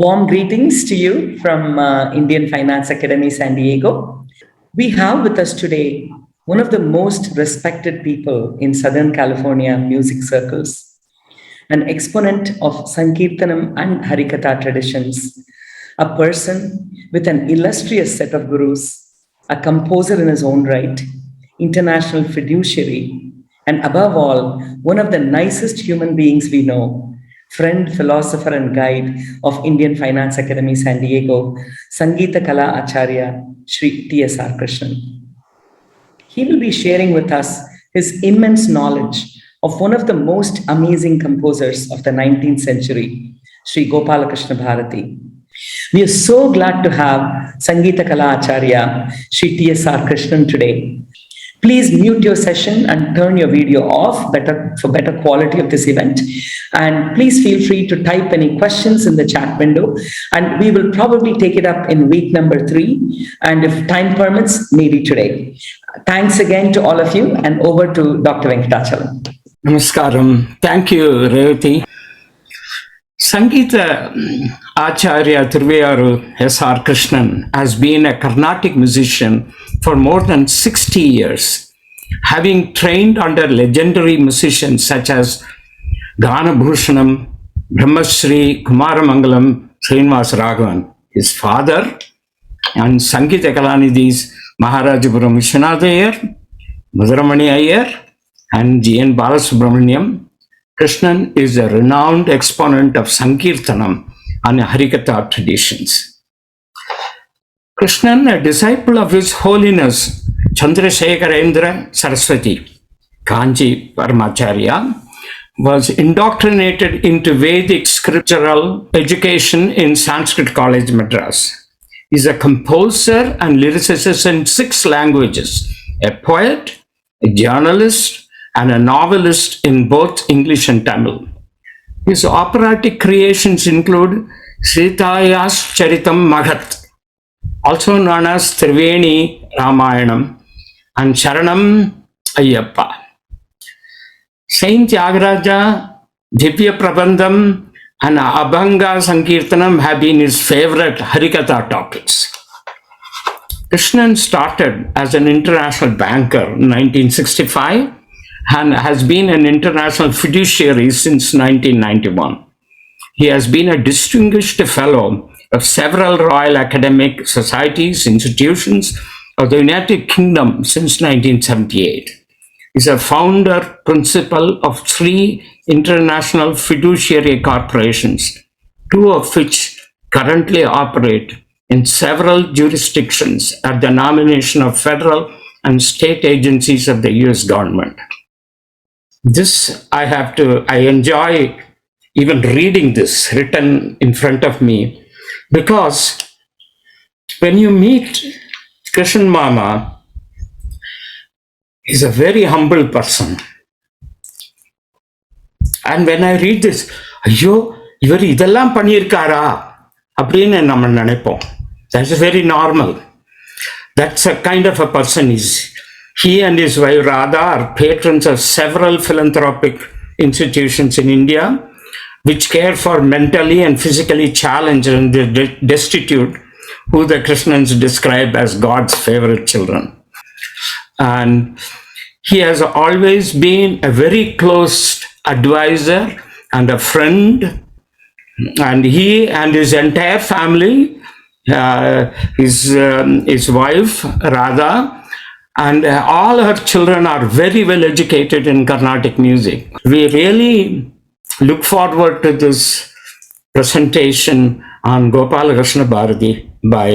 Warm greetings to you from Indian Finance Academy, San Diego. We have with us today one of the most respected people in Southern California music circles, an exponent of Sankirtanam and Harikatha traditions, a person with an illustrious set of gurus, a composer in his own right, international fiduciary, and above all, one of the nicest human beings we know, friend, philosopher, and guide of Indian Finance Academy, San Diego, Sangeeta Kala Acharya, Shri TSR Krishnan. He will be sharing with us his immense knowledge of one of the most amazing composers of the 19th century, Sri Gopalakrishna Bharati. We are so glad to have Sangeeta Kala Acharya, Sri TSR Krishnan today. Please mute your session and turn your video off for better quality of this event. And please feel free to type any questions in the chat window. And we will probably take it up in week number 3. And if time permits, maybe today. Thanks again to all of you, and over to Dr. Venkatachalam. Namaskaram. Thank you, Revati. Sangeeta Acharya Thiruvaiyaru S.R. Krishnan has been a Carnatic musician for more than 60 years, having trained under legendary musicians such as Ganabhushanam, Brahmasri, Kumaramangalam, Srinivasa-Raghavan, his father, and Sangeeta Kalanidhi's Maharajapuram Vishwanath Iyer, Maduramani Iyer, and G.N. Balasubramaniam. Krishnan is a renowned exponent of Sankirtanam and Harikatha traditions. Krishnan, a disciple of His Holiness Chandrasekharendra Saraswati, Kanchi Paramacharya, was indoctrinated into Vedic scriptural education in Sanskrit College, Madras. He is a composer and lyricist in 6 languages, a poet, a journalist, and a novelist in both English and Tamil. His operatic creations include Sitaya's Charitam Maghat, also known as Triveni Ramayanam, and Sharanam Ayyappa. Saint Tyagaraja, Divya Prabandham, and Abhanga Sankirtanam have been his favorite Harikatha topics. Krishnan started as an international banker in 1965 and has been an international fiduciary since 1991. He has been a distinguished fellow of several Royal Academic Societies, institutions of the United Kingdom since 1978. He is a founder principal of 3 international fiduciary corporations, 2 of which currently operate in several jurisdictions at the nomination of federal and state agencies of the US government. I enjoy even reading this written in front of me, because when you meet Krishnan Mama, he's a very humble person. And when I read this, ஐயோ இவர் இதெல்லாம் பண்ணியிருக்காரா அப்படின்னு நம்ம நினைப்போம். That's very normal. That's a kind of a person is. He and his wife Radha are patrons of several philanthropic institutions in India, which care for mentally and physically challenged and destitute, who the Krishnans describe as God's favorite children. And he has always been a very close advisor and a friend, and he and his entire family, his wife Radha, and all her children are very well educated in Carnatic music. We really look forward to this presentation on Gopalakrishna Bharati by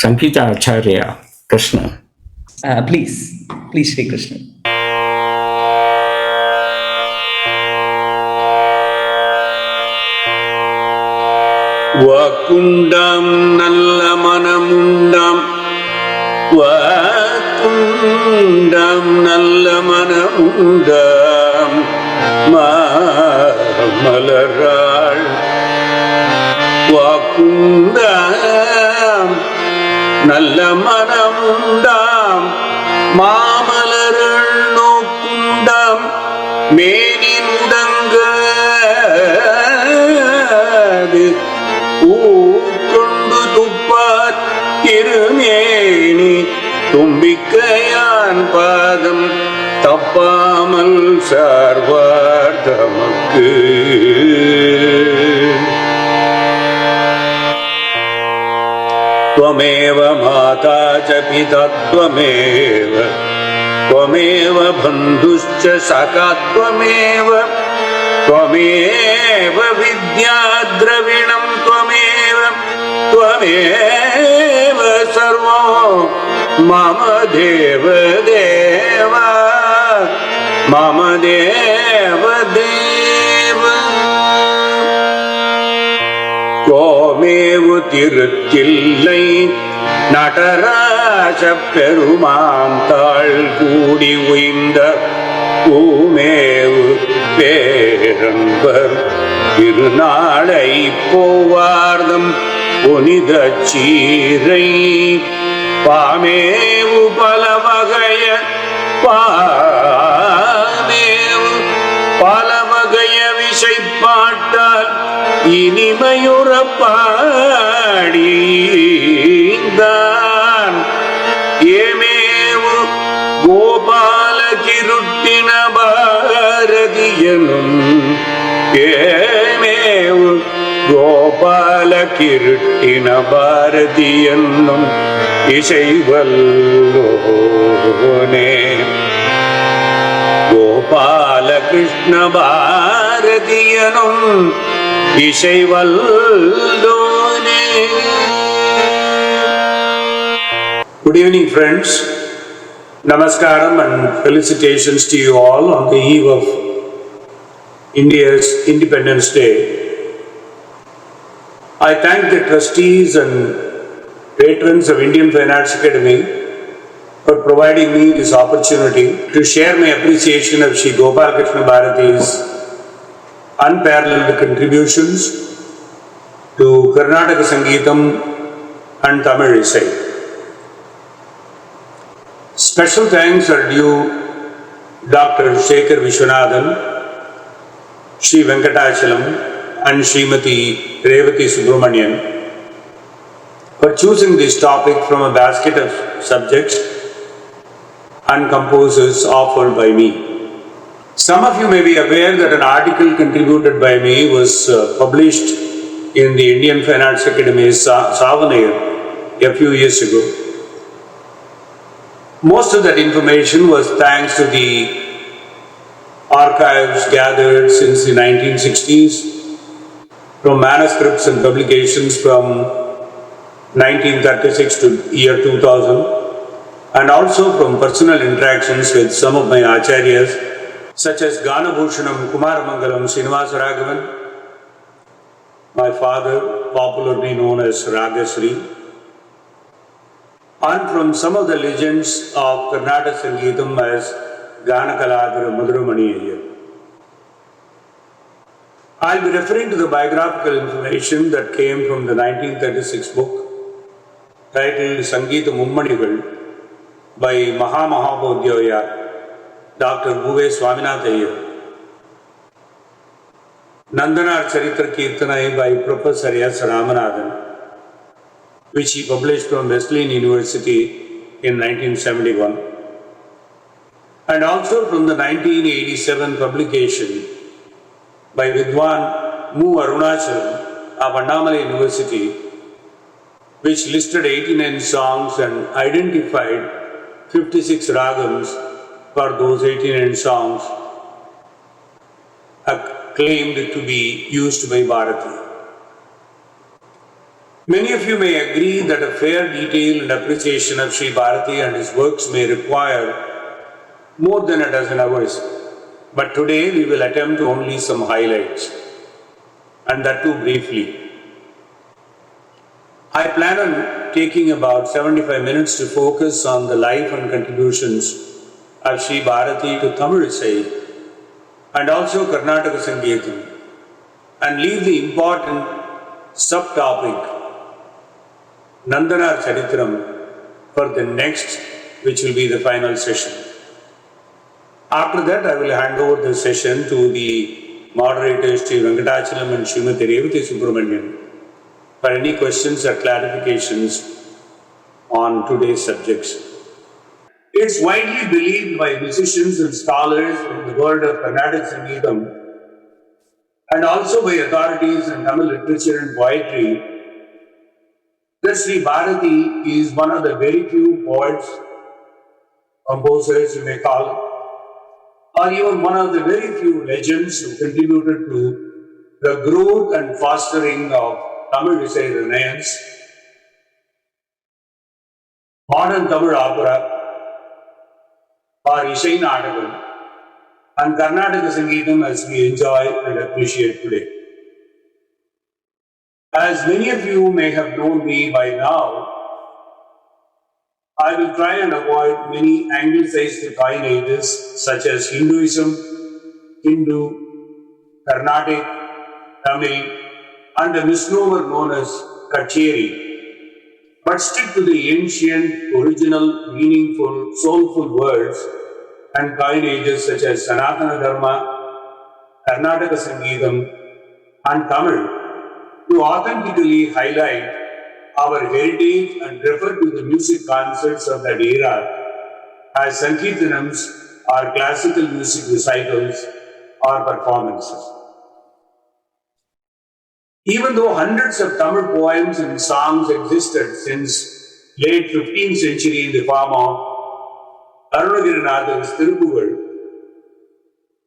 Sangeeta Acharya Krishnan. Please, Sri Krishna. வாக்குண்டாம் நல்ல மனமுண்டாம், வாக்குண்டாம் நல்ல மனமுண்டாம், மலராள் வாக்குண்டாம் நல்ல மனமுண்டாம், மாமலர்கள் நோக்குண்டாம், மேனி முடங்காது திருமேனி தும்பிக்கையான் பாதம் தப்பாமல் சார்வார் தமக்கு. त्वमेव माता च पिता त्वमेव त्वमेव बन्धुश्च सखा त्वमेव त्वमेव विद्या द्रविणं त्वमेव त्वमेव सर्वो मम देव देव मम देव देव. கோமேவு திருச்சில்லை நடராஜ பெருமான் தாள் கூடி உய்ந்த பூமேவு பேரன்பர் திருநாளை போவார்தம் புனித சீரை பாமேவு பல வகைய பாமேவு பல வகைய விசைப்பாட்டால் இனிமையுறப்பாடிதான் ஏமேவு கோபாலகிருட்டின பாரதியனும் ஏமேவு கோபாலகிருட்டின பாரதியனும் இசைவல்லோனே. Gopalakrishna பாரதியனும் இசைவல்லோனே. Good evening, friends. Namaskaram and felicitations to you all on the eve of India's Independence Day. I thank the trustees and patrons of Indian Finance Academy for providing me this opportunity to share my appreciation of Sri Gopalakrishna Bharati's unparalleled contributions to Karnataka Sangeetam and Tamil Isai. Special thanks are due Dr. Shekhar Vishwanathan, Sri Venkatachalam and Srimati Revati Subramanian for choosing this topic from a basket of subjects and composers offered by me. Some of you may be aware that an article contributed by me was published in the Indian Finance Academy's Savanayar a few years ago. Most of that information was thanks to the archives gathered since the 1960s from manuscripts and publications from 1936 to year 2000 and also from personal interactions with some of my acharyas such as Ganabhushanam Kumaramangalam Srinivasa-Raghavan, my father, popularly known as Ragasri, and from some of the legends of Karnataka Sangeetam as Ganakaladhara Maduramani Ayyar. I'll be referring to the biographical information that came from the 1936 book titled Sangeeta Mummanigal by Mahamahabodhyaya Dr. Bhuve Swaminath Ayyar. Nandanar Charitra Kirtanai by Professor S. Ramanathan, which he published from Wesleyan University in 1971, and also from the 1987 publication by Vidwan Mu Arunachalam of Annamalai University, which listed 89 songs and identified 56 ragams for those 89 songs claimed to be used by Bharati. Many of you may agree that a fair detail and appreciation of Sri Bharati and his works may require more than a dozen hours, but today we will attempt only some highlights, and that too briefly. I plan on taking about 75 minutes to focus on the life and contributions of Sri Bharati to Tamil Isai and also Karnataka Sangeetam, and leave the important subtopic Nandanar Caritram for the next, which will be the final session. After that, I will hand over the session to the moderators Sri Venkatachalam and Srimati Revati Subramanian for any questions or clarifications on today's subjects. It's widely believed by musicians and scholars in the world of Carnatic Sangeetam and also by authorities in Tamil literature and poetry that Sri Bharati is one of the very few poets, composers you may call it, or even one of the very few legends who contributed to the growth and fostering of Tamil Isai Renaissance, modern Tamil opera, or Isai Nadagam, and Karnataka Sangeetam as we enjoy and appreciate today. As many of you may have known me by now, I will try and avoid many anglicized coinages such as Hinduism, Hindu, Carnatic, Tamil, and a misnomer known as Kacheri, but stick to the ancient, original, meaningful, soulful words and coinages such as Sanatana Dharma, Karnataka Sangeetam, and Tamil to authentically highlight our heritage and refer to the music concerts of that era as Sankirtanams or classical music recitals or performances. Even though hundreds of Tamil poems and songs existed since late 15th century in the form of Arunagirinatha's Thirupugal,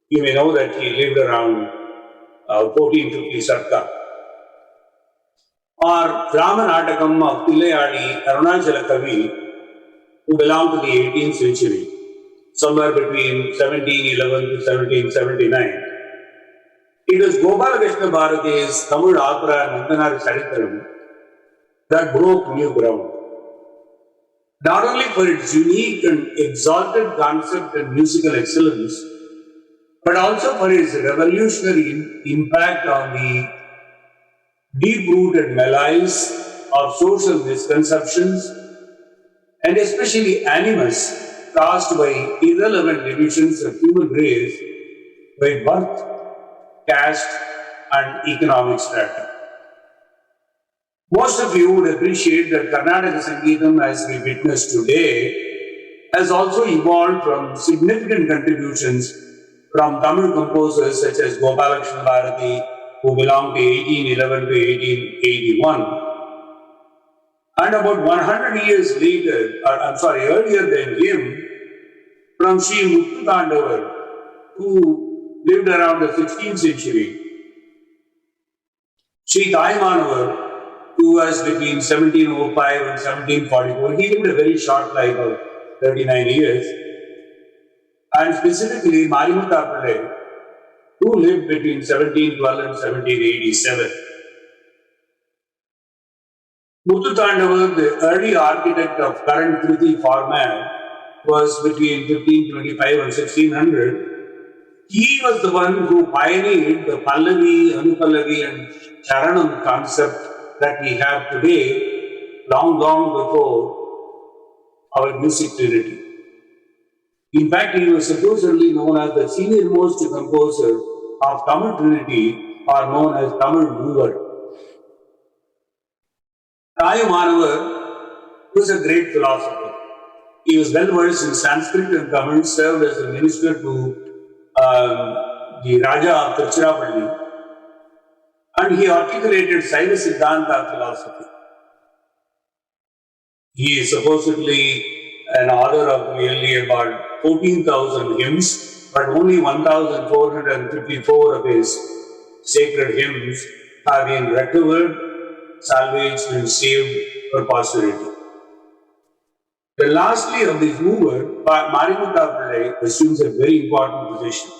you may know that he lived around 1450 Sarka, or Ramanatakam of Tillayadi Arunachala Kavi, who belonged to the 18th century, somewhere between 1711 to 1779. It was Gopalakrishna Bharati's Tamil opera Nandanar Caritram that broke new ground. Not only for its unique and exalted concept and musical excellence, but also for its revolutionary impact on the deep-rooted malaise of social misconceptions and especially animus caused by irrelevant divisions of human race by birth, caste, and economic strata. Most of you would appreciate that Karnataka Sangeetam, as we witness today, has also evolved from significant contributions from Tamil composers such as Gopalakrishna Bharati, who belonged to 1811 to 1881. And about 100 years later, earlier than him, from Sri Muthutandavar, who lived around the 16th century, Sri Taimanavar, who was between 1705 and 1744, he lived a very short life of 39 years, and specifically Marimutha Pillai, who lived between 1712 and 1787. Muthutandavar, the early architect of current Kriti format, was between 1525 and 1600. He was the one who pioneered the Pallavi, Anupallavi, and Charanam concept that we have today, long before our music trinity. In fact, he was supposedly known as the senior-most composer of Tamil Trinity, or known as Tamil Mover. Taimanavar was a great philosopher. He was well versed in Sanskrit and Tamil, served as a minister to the Raja of Tiruchirappalli, and he articulated Saiva Siddhanta philosophy. He is supposedly an author of nearly about 14,000 hymns, but only 1,454 of his sacred hymns have been recovered, salvaged, and saved for posterity. The lastly of these mover, Marimutha Pillai, assumes a very important position.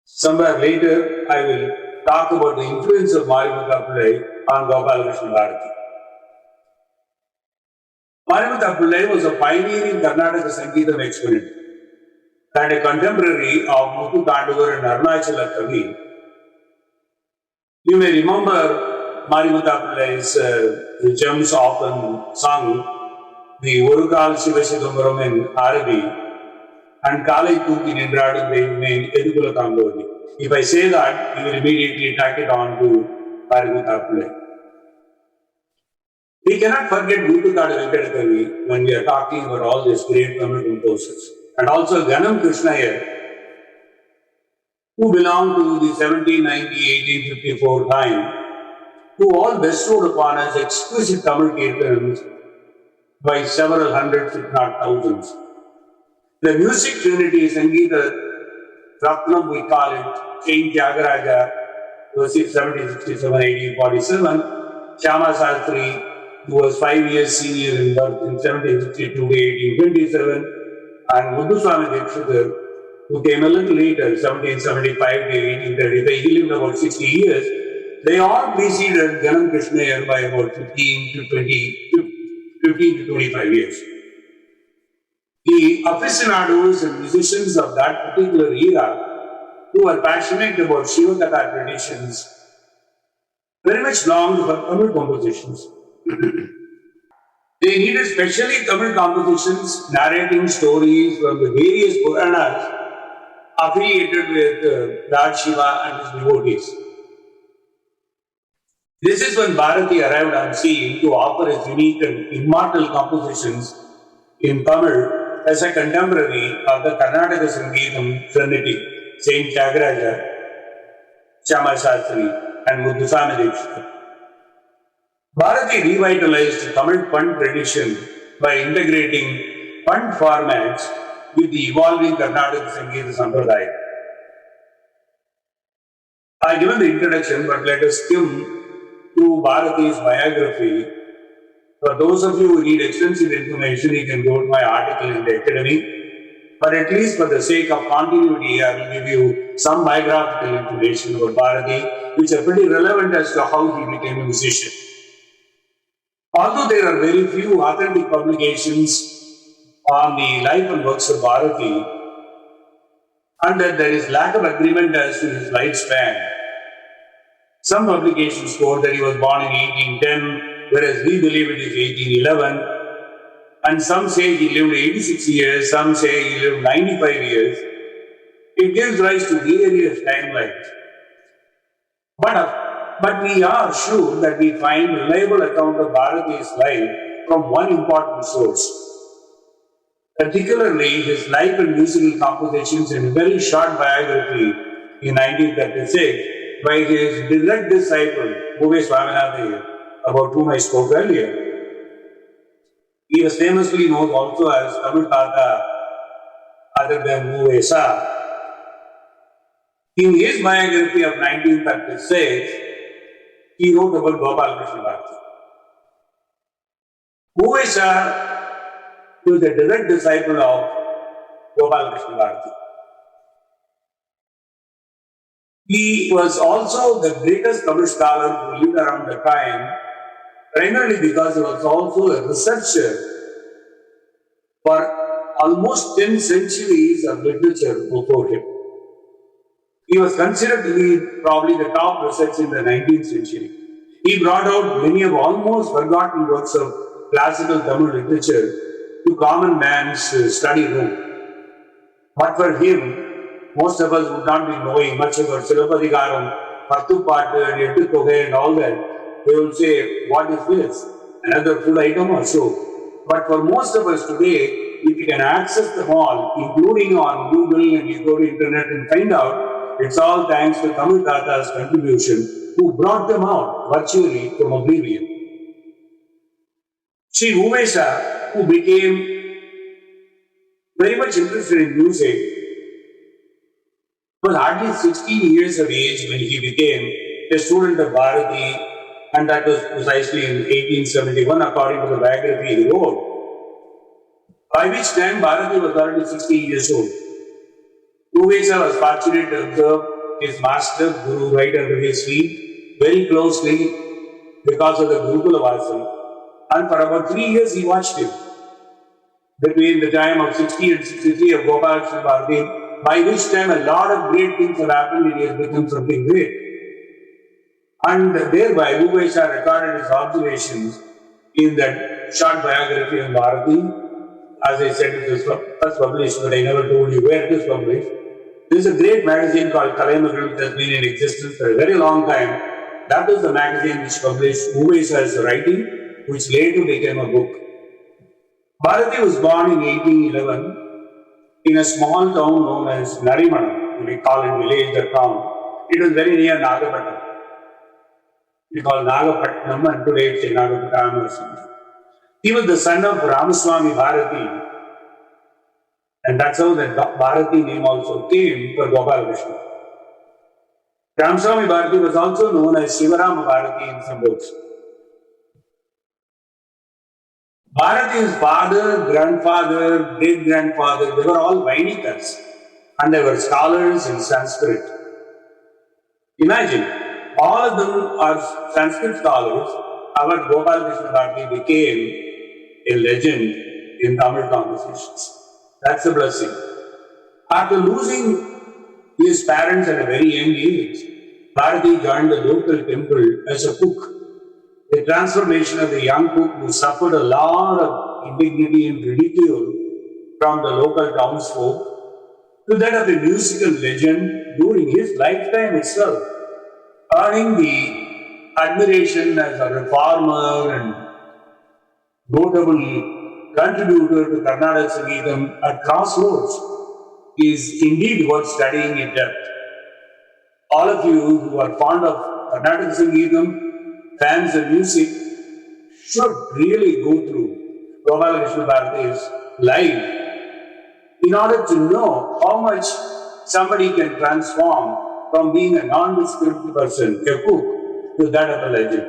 Somewhere later, I will talk about the influence of Marimutha Pillai on Gopalakrishna Bharati. Marimutha Pillai was a pioneering Karnataka Sangeetam exponent and a contemporary of Muthutandavar and Arunachala Kavi. You may remember Marimutha Pillai's gems often sung, the Orukal Shivashidambaram in Arabi, and Kalai Tooki Nindradum in Edukula Kambodi. If I say that, you will immediately tack it on to Harikatha. We cannot forget Gopalakrishna Bharati when we are talking about all these great Tamil composers. And also Ganam Krishna who belonged to the 1790-1854 time, who all bestowed upon us exquisite Tamil kirtans by several hundreds, if not thousands. The music trinity, Sangeeta Ratnam, we call it, Saint Tyagaraja, who was 1767, 1847, Shyama Sastri, who was 5 years senior in birth in 1762 to 1827, and Muthuswami Dikshidhar, who came a little later, 1775 to 1835, he lived about 60 years. They all preceded Ganam Krishna by about 15 to 25 years. The aficionados and musicians of that particular era, who were passionate about Shivakatha traditions, very much longed for Tamil compositions. They needed specially Tamil compositions narrating stories from the various Puranas affiliated with Lord Shiva and his devotees. This is when Bharati arrived on scene to offer his unique and immortal compositions in Tamil as a contemporary of the Karnataka Sangeetam Trinity, Saint Tyagaraja, Shyama Sastri, and Muthuswami Dikshidhar. Bharati revitalized Tamil Pant tradition by integrating Pant formats with the evolving Karnataka Sangeeta Sampradaya. I given the introduction, but let us skim through Bharati's biography. For those of you who need extensive information, you can go to my article in the Academy. But at least for the sake of continuity, I will give you some biographical information about Bharati, which are pretty relevant as to how he became a musician. Although there are very few authentic publications on the life and works of Bharati, and that there is lack of agreement as to his lifespan, some publications quote that he was born in 1810, whereas we believe it is 1811, and some say he lived 86 years, some say he lived 95 years. It gives rise to various timelines. But we are sure that we find reliable account of Bharati's life from one important source, particularly his life and musical compositions in a very short biography in 1936 by his direct disciple, Bhuve Swaminathan, about whom I spoke earlier. He was famously known also as Tamil Tata, other than Bhuve. In his biography of 1936, he wrote about Gopalakrishna Bharati. Bhuve was a direct disciple of Gopalakrishna Bharati. He was also the greatest Tamil scholar who lived around the time, primarily because he was also a researcher for almost 10 centuries of literature before him. He was considered to be probably the top researcher in the 19th century. He brought out many of almost forgotten works of classical Tamil literature to common man's study room. But for him, most of us would not be knowing much about Silapadikaram, Patupattu and Ettutogai and all that. They will say, what is this? Another food item or so. But for most of us today, if you can access them all, including on Google and you go to internet and find out, it's all thanks to Tamil Tata's contribution, who brought them out virtually from oblivion. Sri Umesha, who became very much interested in music, was hardly 16 years of age when he became a student of Bharati, and that was precisely in 1871, according to the biography he wrote. By which time Bharati was already 16 years old. Uvesa was fortunate to observe his master, Guru, right under his feet, very closely because of the Gurukula Vasam. And for about 3 years he watched him. Between the time of 60 and 63 of Gopalakrishna Bharati, by which time a lot of great things have happened and he has become something great. And thereby Uvesa recorded his observations in that short biography on Bharati. As I said, it was first published, but I never told you where it is published. There is a great magazine called Kalaimagal that has been in existence for a very long time. That was the magazine which published Uvesa's writing, which later became a book. Bharati was born in 1811 in a small town known as Narimanam. We call it village or town. It was very near Nagapattinam. We call Nagapattinam, and today it's in Nagapattinam or something. He was the son of Ramaswamy Bharati, and that's how the Bharati name also came for Gopalakrishna. Ramaswamy Bharati was also known as Shivarama Bharati in some books. Bharati's father, grandfather, great-grandfather, they were all Vainikas, and they were scholars in Sanskrit. Imagine, all of them are Sanskrit scholars. Our Gopalakrishna Bharati became a legend in Tamil conversations. That's a blessing. After losing his parents at a very young age, Bharati joined the local temple as a cook. The transformation of the young cook who suffered a lot of indignity and ridicule from the local townsfolk to that of a musical legend during his lifetime itself, earning the admiration as a reformer and notable contributor to Carnatic Sangeetam at crossroads is indeed worth studying in depth. All of you who are fond of Carnatic Sangeetam, fans of music, should really go through Gopalakrishna Bharati's life in order to know how much somebody can transform from being a nondescript person, a cook, to that of a legend.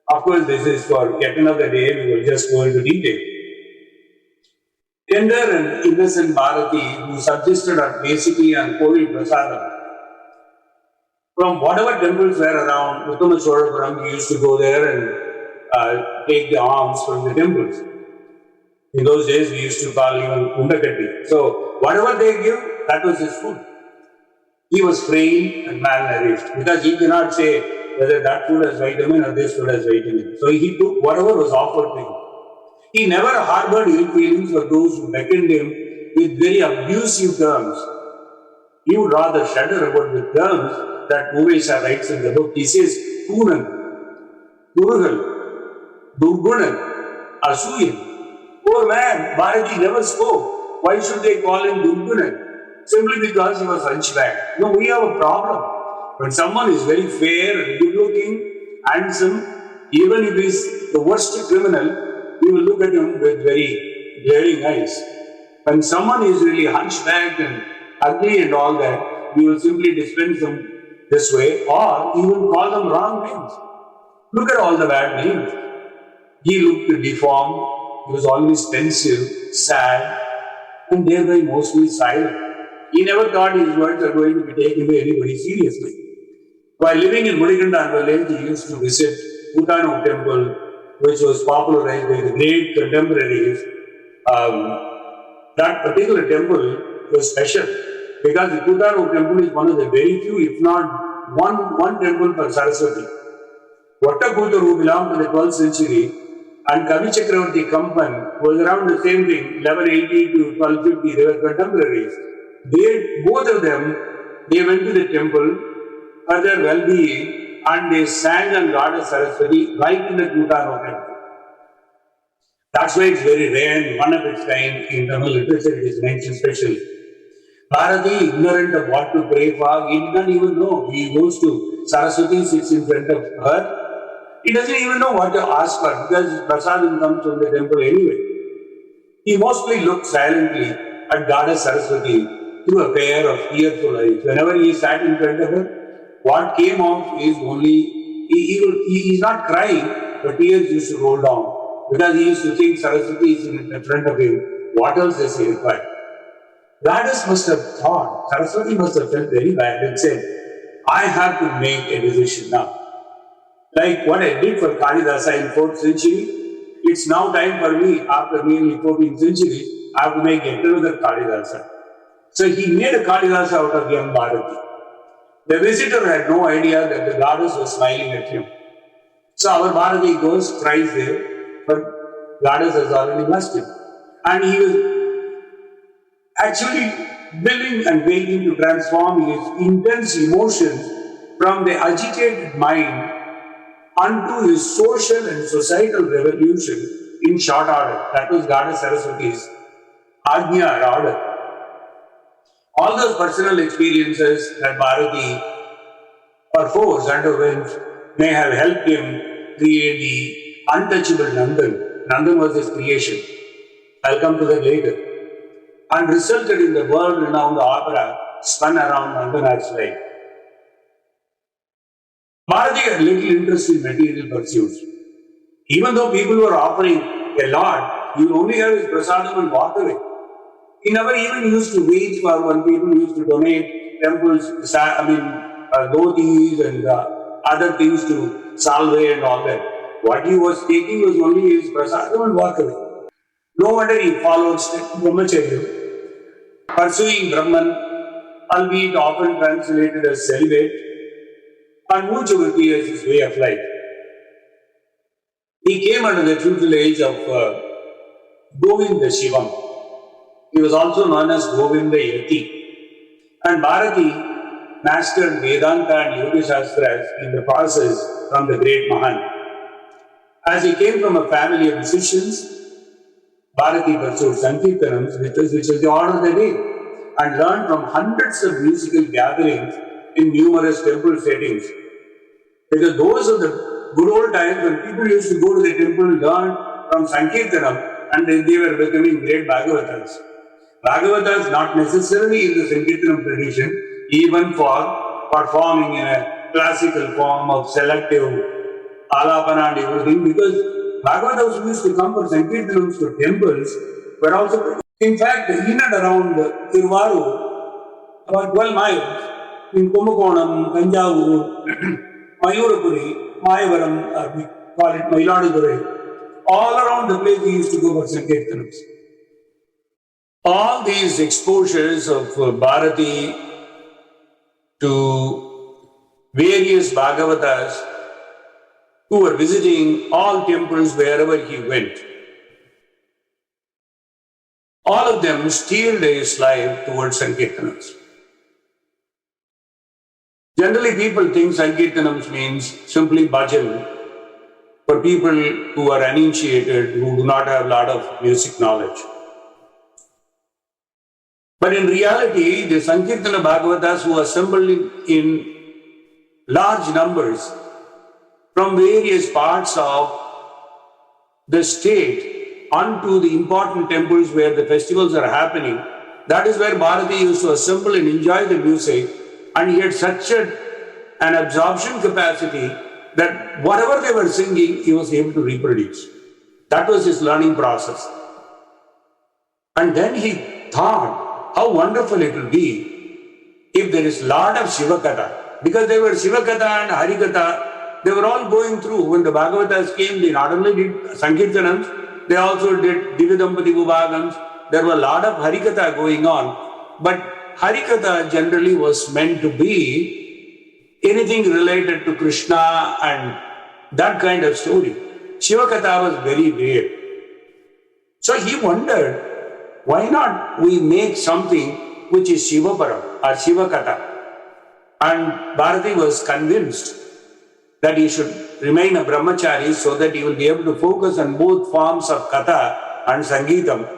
Of course, this is for yet another day, we will just go into detail. Tender and innocent Bharati, who subsisted basically on Kovil Prasadam, from whatever temples were around, Uttama Chorapuram, he used to go there and take the alms from the temples. In those days, we used to call even Undakatti. So, whatever they give, that was his food. He was frail and malnourished because he cannot say whether that food has vitamin or this food has vitamin. So, he took whatever was offered to him. He never harbored ill feelings for those who beckoned him with very abusive terms. He would rather shudder about the terms that Uvesa writes in the book. He says, Kunan, Kurugal, Durgunan, Asuyan. Poor man, Bharati never spoke. Why should they call him Durgunan? Simply because he was hunchback. No, we have a problem. When someone is very fair and good looking, handsome, even if he is the worst criminal, we will look at him with very glaring eyes. When someone is really hunchbacked and ugly and all that, we will simply dispense them this way or even call them wrong names. Look at all the bad names. He looked deformed, he was always pensive, sad, and thereby mostly silent. He never thought his words are going to be taken by anybody seriously. While living in Mudikanda village, he used to visit Putanu temple, which was popularized by the great contemporaries. That particular temple was special because the Putanu temple is one of the very few, if not one temple for Saraswati. Vattakuttar, who belonged to the 12th century, and Kavi Chakravarti Kampan was around the same thing, 1180 to 1250, they were contemporaries. Both of them, they went to the temple for their well-being and they sang on Goddess Saraswati right in the Putanu temple. That's why it's very rare and one of its kind in Tamil literature, it is mentioned specially. Bharati, ignorant of what to pray for, he did not even know. He goes to Saraswati, sits in front of her. He doesn't even know what to ask for because prasadam comes from the temple anyway. He mostly looked silently at Goddess Saraswati through a pair of tearful eyes. Whenever he sat in front of her, what came out is only, he is not crying, but tears used to roll down because he used to think Saraswati is in front of him. What else does he require? Goddess must have thought, Saraswati must have felt very bad and said, I have to make a decision now. Like what I did for Kalidasa in 4th century, it's now time for me, after nearly 14th century, I have to make yet another Kalidasa. So he made a Kalidasa out of young Bharati. The visitor had no idea that the goddess was smiling at him. So our Bharati goes, cries there, but goddess has already blessed him. And he was actually willing and waiting to transform his intense emotions from the agitated mind unto his social and societal revolution in short order. That was Goddess Saraswati's Ajna or order. All those personal experiences that Bharati perforce underwent may have helped him create the untouchable Nandan. Nandan was his creation. I'll come to that later. And resulted in the world-renowned opera spun around Nandanar's life. Bharati had little interest in material pursuits. Even though people were offering a lot, he would only have his prasadam and walk away. He never even used to wait for when people used to donate temples, dhotis and other things to salve and all that. What he was taking was only his prasadam and walk away. No wonder he followed brahmacharya, pursuing Brahman, albeit often translated as celibate, and Muchavritti as his way of life. He came under the tutelage of Govinda Shivam. He was also known as Govinda Yati. And Bharati mastered Vedanta and Yoga Shastras in the process from the great Mahan. As he came from a family of musicians, Bharati pursued Sankirtanams, which was the order of the day, and learned from hundreds of musical gatherings in numerous temple settings. Because those are the good old times when people used to go to the temple, learn from Sankirtanam, and then they were becoming great Bhagavatas. Bhagavatas not necessarily in the Sankirtanam tradition, even for performing in a classical form of selective alapana and everything, because Bhagavatas who used to come for Sankirtanams to temples were also, in fact, in and around Thiruvaiyaru, about 12 miles, in Kumbakonam, Tanjavur, Mayurapuri, Mayavaram, we call it Mayiladuthurai, all around the place we used to go for Sankirtanams. All these exposures of Bharati to various Bhagavatas who were visiting all temples wherever he went, all of them steered his life towards Sankirtanams. Generally, people think Sankirtanams means simply bhajan for people who are uninitiated, who do not have a lot of music knowledge. But in reality, the Sankirtana Bhagavatas who assembled in large numbers from various parts of the state onto the important temples where the festivals are happening, that is where Bharati used to assemble and enjoy the music, and he had such an absorption capacity that whatever they were singing, he was able to reproduce. That was his learning process. And then he thought how wonderful it will be if there is a lot of Shivakatha. Because they were Shivakatha and Harikatha, they were all going through. When the Bhagavatas came, they not only did Sankirtanams, they also did Divyadampati Vibhagams. There were a lot of Harikatha going on. But Harikatha generally was meant to be anything related to Krishna and that kind of story. Shivakatha was very rare. So he wondered, why not we make something which is Shivaparam or Shivakatha? And Bharati was convinced that he should remain a brahmachari so that he will be able to focus on both forms of Katha and Sangeetam.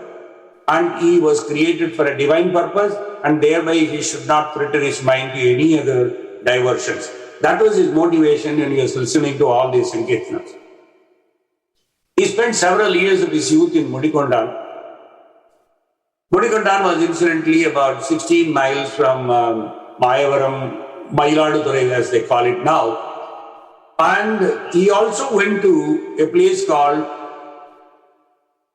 And he was created for a divine purpose, and thereby he should not fritter his mind to any other diversions. That was his motivation when he was listening to all these Sankirtanas. He spent several years of his youth in Mudikondan. Mudikondan was incidentally about 16 miles from Mayavaram, Mayiladuthurai as they call it now. And he also went to a place called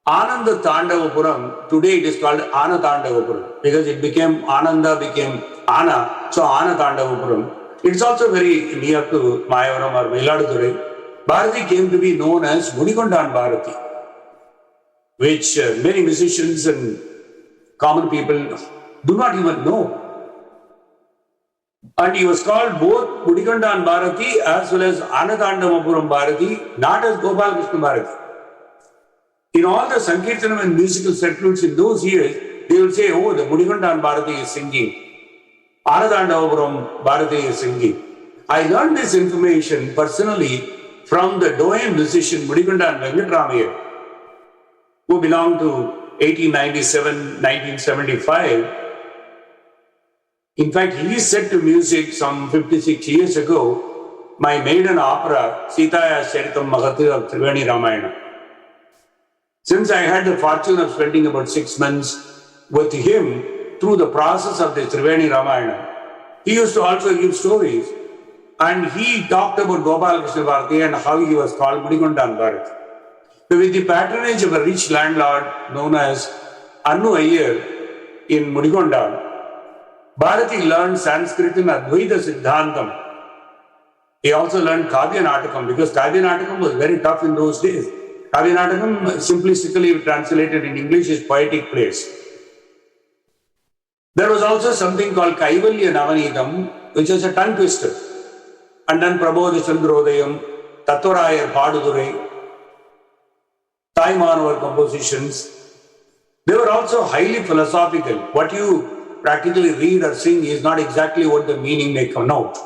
Ananda Tandavapuram. Today it is called Ana Tandavapuram because it became Ananda, became Ana. So Ana Tandavapuram. It's also very near to Mayavaram or Mayiladuthurai. Bharati came to be known as Mudikondan Bharati, which many musicians and common people do not even know. And he was called both Mudikondan Bharati as well as Anatandamapuram Bharati, not as Gopalakrishna Bharati. In all the Sankirtanam and musical circles in those years, they will say, oh, the Mudikondan Bharati is singing. Anatandamapuram Bharati is singing. I learned this information personally from the Doyen musician Mudigondan Venkatramaiah, who belonged to 1897, 1975. In fact, he said to music some 56 years ago, my maiden opera, Sitaya Charitam Mahatya of Triveni Ramayana. Since I had the fortune of spending about 6 months with him through the process of the Triveni Ramayana, he used to also give stories. And he talked about Gopalakrishna Bharati and how he was called Mudigondan Bharati. With the patronage of a rich landlord known as Annu Iyer in Mudigondan, Bharati learned Sanskrit and Advaita Siddhantam. He also learned Kavya Natakam because Kavya Natakam was very tough in those days. Kavya Natakam, simplistically translated in English, is poetic plays. There was also something called Kaivalya Navanitam, which was a tongue twister. And then Prabodha Chandrodayam, Tatvarayar Padudurai, Taimanvar compositions. They were also highly philosophical. What you practically read or sing is not exactly what the meaning may connote.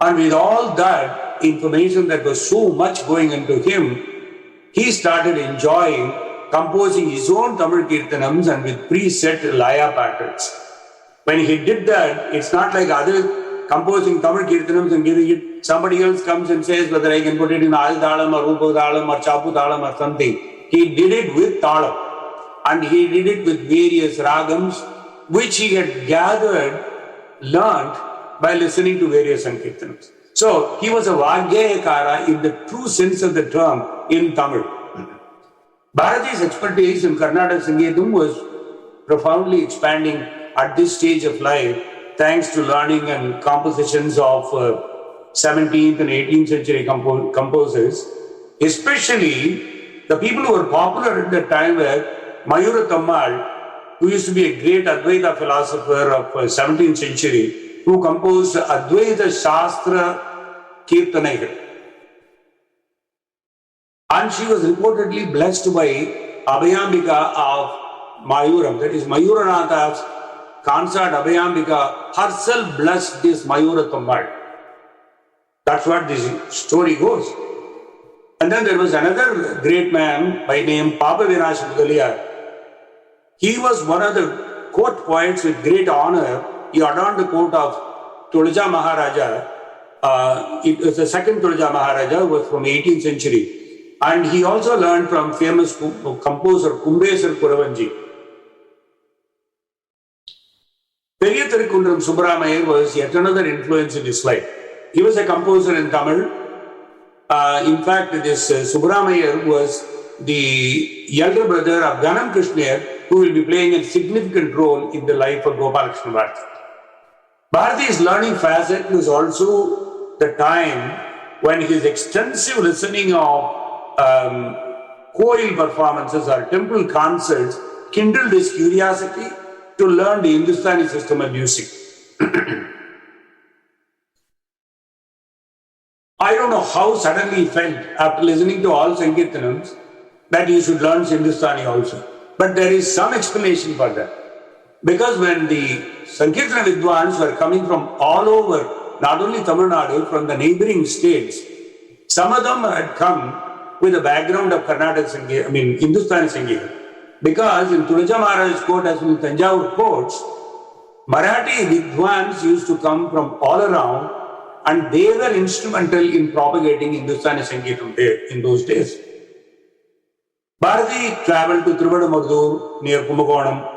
And with all that information that was so much going into him, he started enjoying composing his own Tamil Kirtanams and with preset laya patterns. When he did that, it's not like other composing Tamil Kirtanams and giving it, somebody else comes and says whether I can put it in Al Thalam or Rupa Thalam or Chapu Thalam or something. He did it with Thalam and he did it with various ragams which he had gathered, learnt by listening to various Sankirtanams. So he was a Vagyayakara in the true sense of the term in Tamil. Bharati's expertise in Karnataka Sangeetam was profoundly expanding at this stage of life, thanks to learning and compositions of 17th and 18th century composers, especially the people who were popular at that time were Mayura Tammal, who used to be a great Advaita philosopher of 17th century, who composed Advaita Shastra Kirtanaigal. And she was reportedly blessed by Abhayambika of Mayuram, that is Mayuranatha's consort Abhayambika herself blessed this Mayura Tammal. That's what this story goes. And then there was another great man by name Papa Vinash Mudaliar. He was one of the court poets with great honor. He adorned the court of Tulaja Maharaja. It was the second Tulaja Maharaja, who was from 18th century. And he also learned from famous composer Kumbesar Kuravanji. Periya Thirukundram Subramaiah was yet another influence in his life. He was a composer in Tamil. In fact, this Subramaiah was the elder brother of Ganam Krishnan, who will be playing a significant role in the life of Gopalakrishna Bharati. Bharati's learning facet was also the time when his extensive listening of Koil performances or temple concerts kindled his curiosity to learn the Hindustani system of music. I don't know how suddenly he felt after listening to all Sankirtanams that he should learn Hindustani also. But there is some explanation for that. Because when the Sankirtana Vidwans were coming from all over, not only Tamil Nadu, from the neighboring states, some of them had come with a background of Karnataka Sangeetam, Hindustani Sangeetam. Because in Tulaja Maharaj's court as in Tanjavur courts, Marathi Vidwans used to come from all around and they were instrumental in propagating Hindustani Sangeetam in those days. Bharati traveled to Thiruvaiyaru near Kumbakonam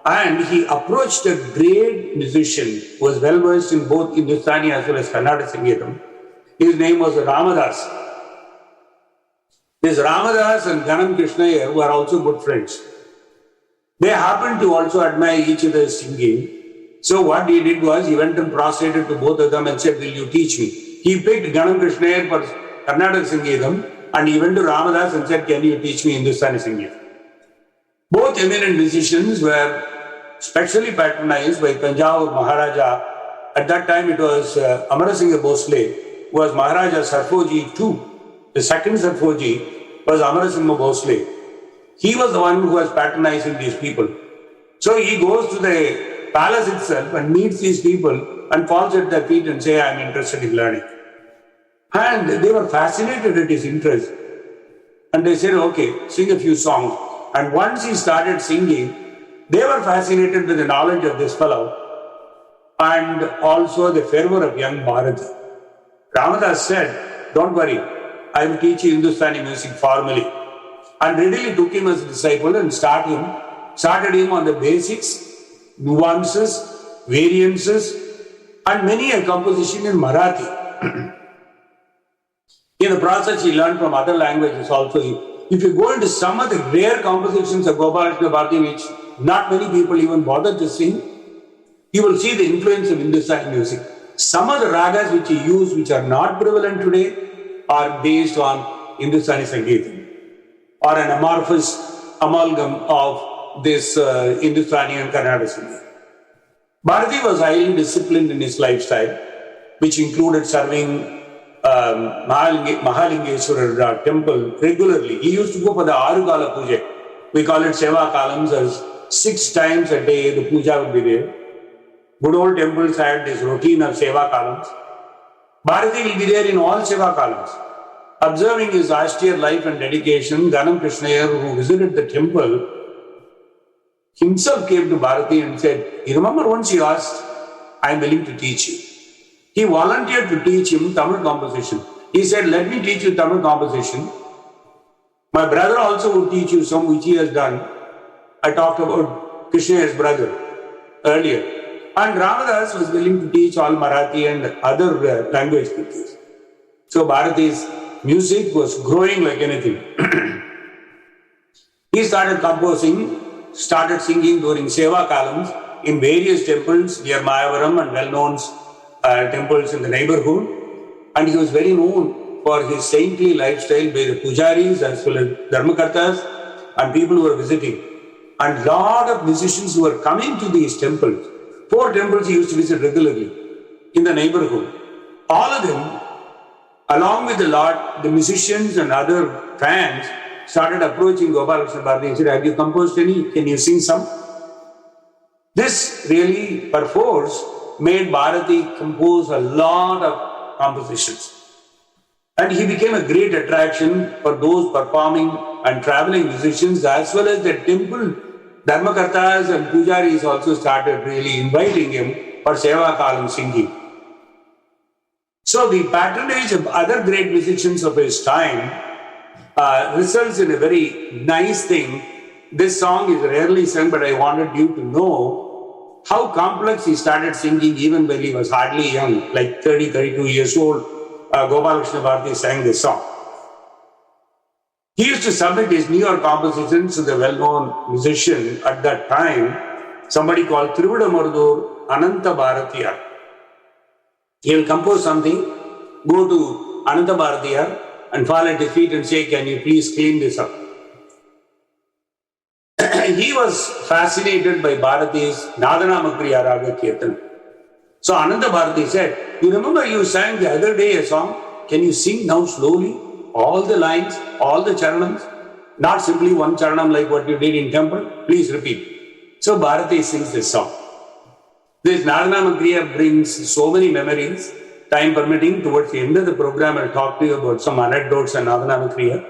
and he approached a great musician who was well versed in both Hindustani as well as Karnataka Sangeetam. His name was Ramadas. This Ramadas and Ganam Krishna were also good friends. They happened to also admire each other's singing. So what he did was, he went and prostrated to both of them and said, will you teach me? He picked Ganam Krishna for Karnataka Sangeetam and he went to Ramadas and said, can you teach me Hindustani Sangeetam? Both eminent musicians were specially patronized by Tanjavur Maharaja. At that time it was Amarasingha Bhosle, who was Maharaja Sarfoji too. The second Sarfoji was Amarasingha Bhosle. He was the one who was patronizing these people. So he goes to the palace itself and meets these people and falls at their feet and says, I am interested in learning. And they were fascinated at his interest. And they said, okay, sing a few songs. And once he started singing, they were fascinated with the knowledge of this fellow and also the fervor of young Bharati. Ramadas said, don't worry, I will teach you Hindustani music formally. And readily took him as a disciple and started him on the basics, nuances, variances, and many a composition in Marathi. In the process, he learned from other languages also. If you go into some of the rare compositions of Gopalakrishna Bharati, which not many people even bother to sing, you will see the influence of Hindustani music. Some of the ragas which he used, which are not prevalent today, are based on Hindustani Sangeetam, or an amorphous amalgam of this Hindustani and Carnatic Sangeetam. Bharati was highly disciplined in his lifestyle, which included serving Mahalingeshwara temple regularly. He used to go for the Arugala Puja. We call it Seva Kalams, as 6 times a day the puja would be there. Good old temples had this routine of Seva Kalams. Bharati will be there in all Seva Kalams. Observing his austere life and dedication, Ganam Krishnayar, who visited the temple, himself came to Bharati and said, you remember once you asked, I am willing to teach you. He volunteered to teach him Tamil composition. He said, let me teach you Tamil composition. My brother also would teach you some which he has done. I talked about Krishna's brother earlier. And Ramadas was willing to teach all Marathi and other language speakers. So Bharati's music was growing like anything. He started composing, started singing during Seva Kalams in various temples near Mayavaram and well-known temples in the neighborhood, and he was very known for his saintly lifestyle by the pujaris as well as dharmakartas and people who were visiting, and lot of musicians who were coming to these temples. 4 temples he used to visit regularly in the neighborhood. All of them, along with the musicians and other fans, started approaching Gopalakrishna Bharati and said, have you composed any? Can you sing some? This really perforce made Bharati compose a lot of compositions. And he became a great attraction for those performing and traveling musicians, as well as the temple dharmakartas and pujaris also started really inviting him for Seva Kalam singing. So the patronage of other great musicians of his time results in a very nice thing. This song is rarely sung, but I wanted you to know how complex he started singing even when he was hardly young, like 30, 32 years old. Gopalakrishna Bharati sang this song. He used to submit his newer compositions to the well-known musician at that time, somebody called Thiruvaiyaru Ananta Bharatiyar. He will compose something, go to Ananta Bharatiyar and fall at his feet and say, can you please clean this up? He was fascinated by Bharati's Nandanar Kriya Raga Kirtan. So Ananda Bharati said, you remember you sang the other day a song? Can you sing now slowly? All the lines, all the charanams, not simply one charanam like what you did in temple. Please repeat. So Bharati sings this song. This Nandanar Kriya brings so many memories. Time permitting, towards the end of the program, I'll talk to you about some anecdotes and Nandanar Kriya.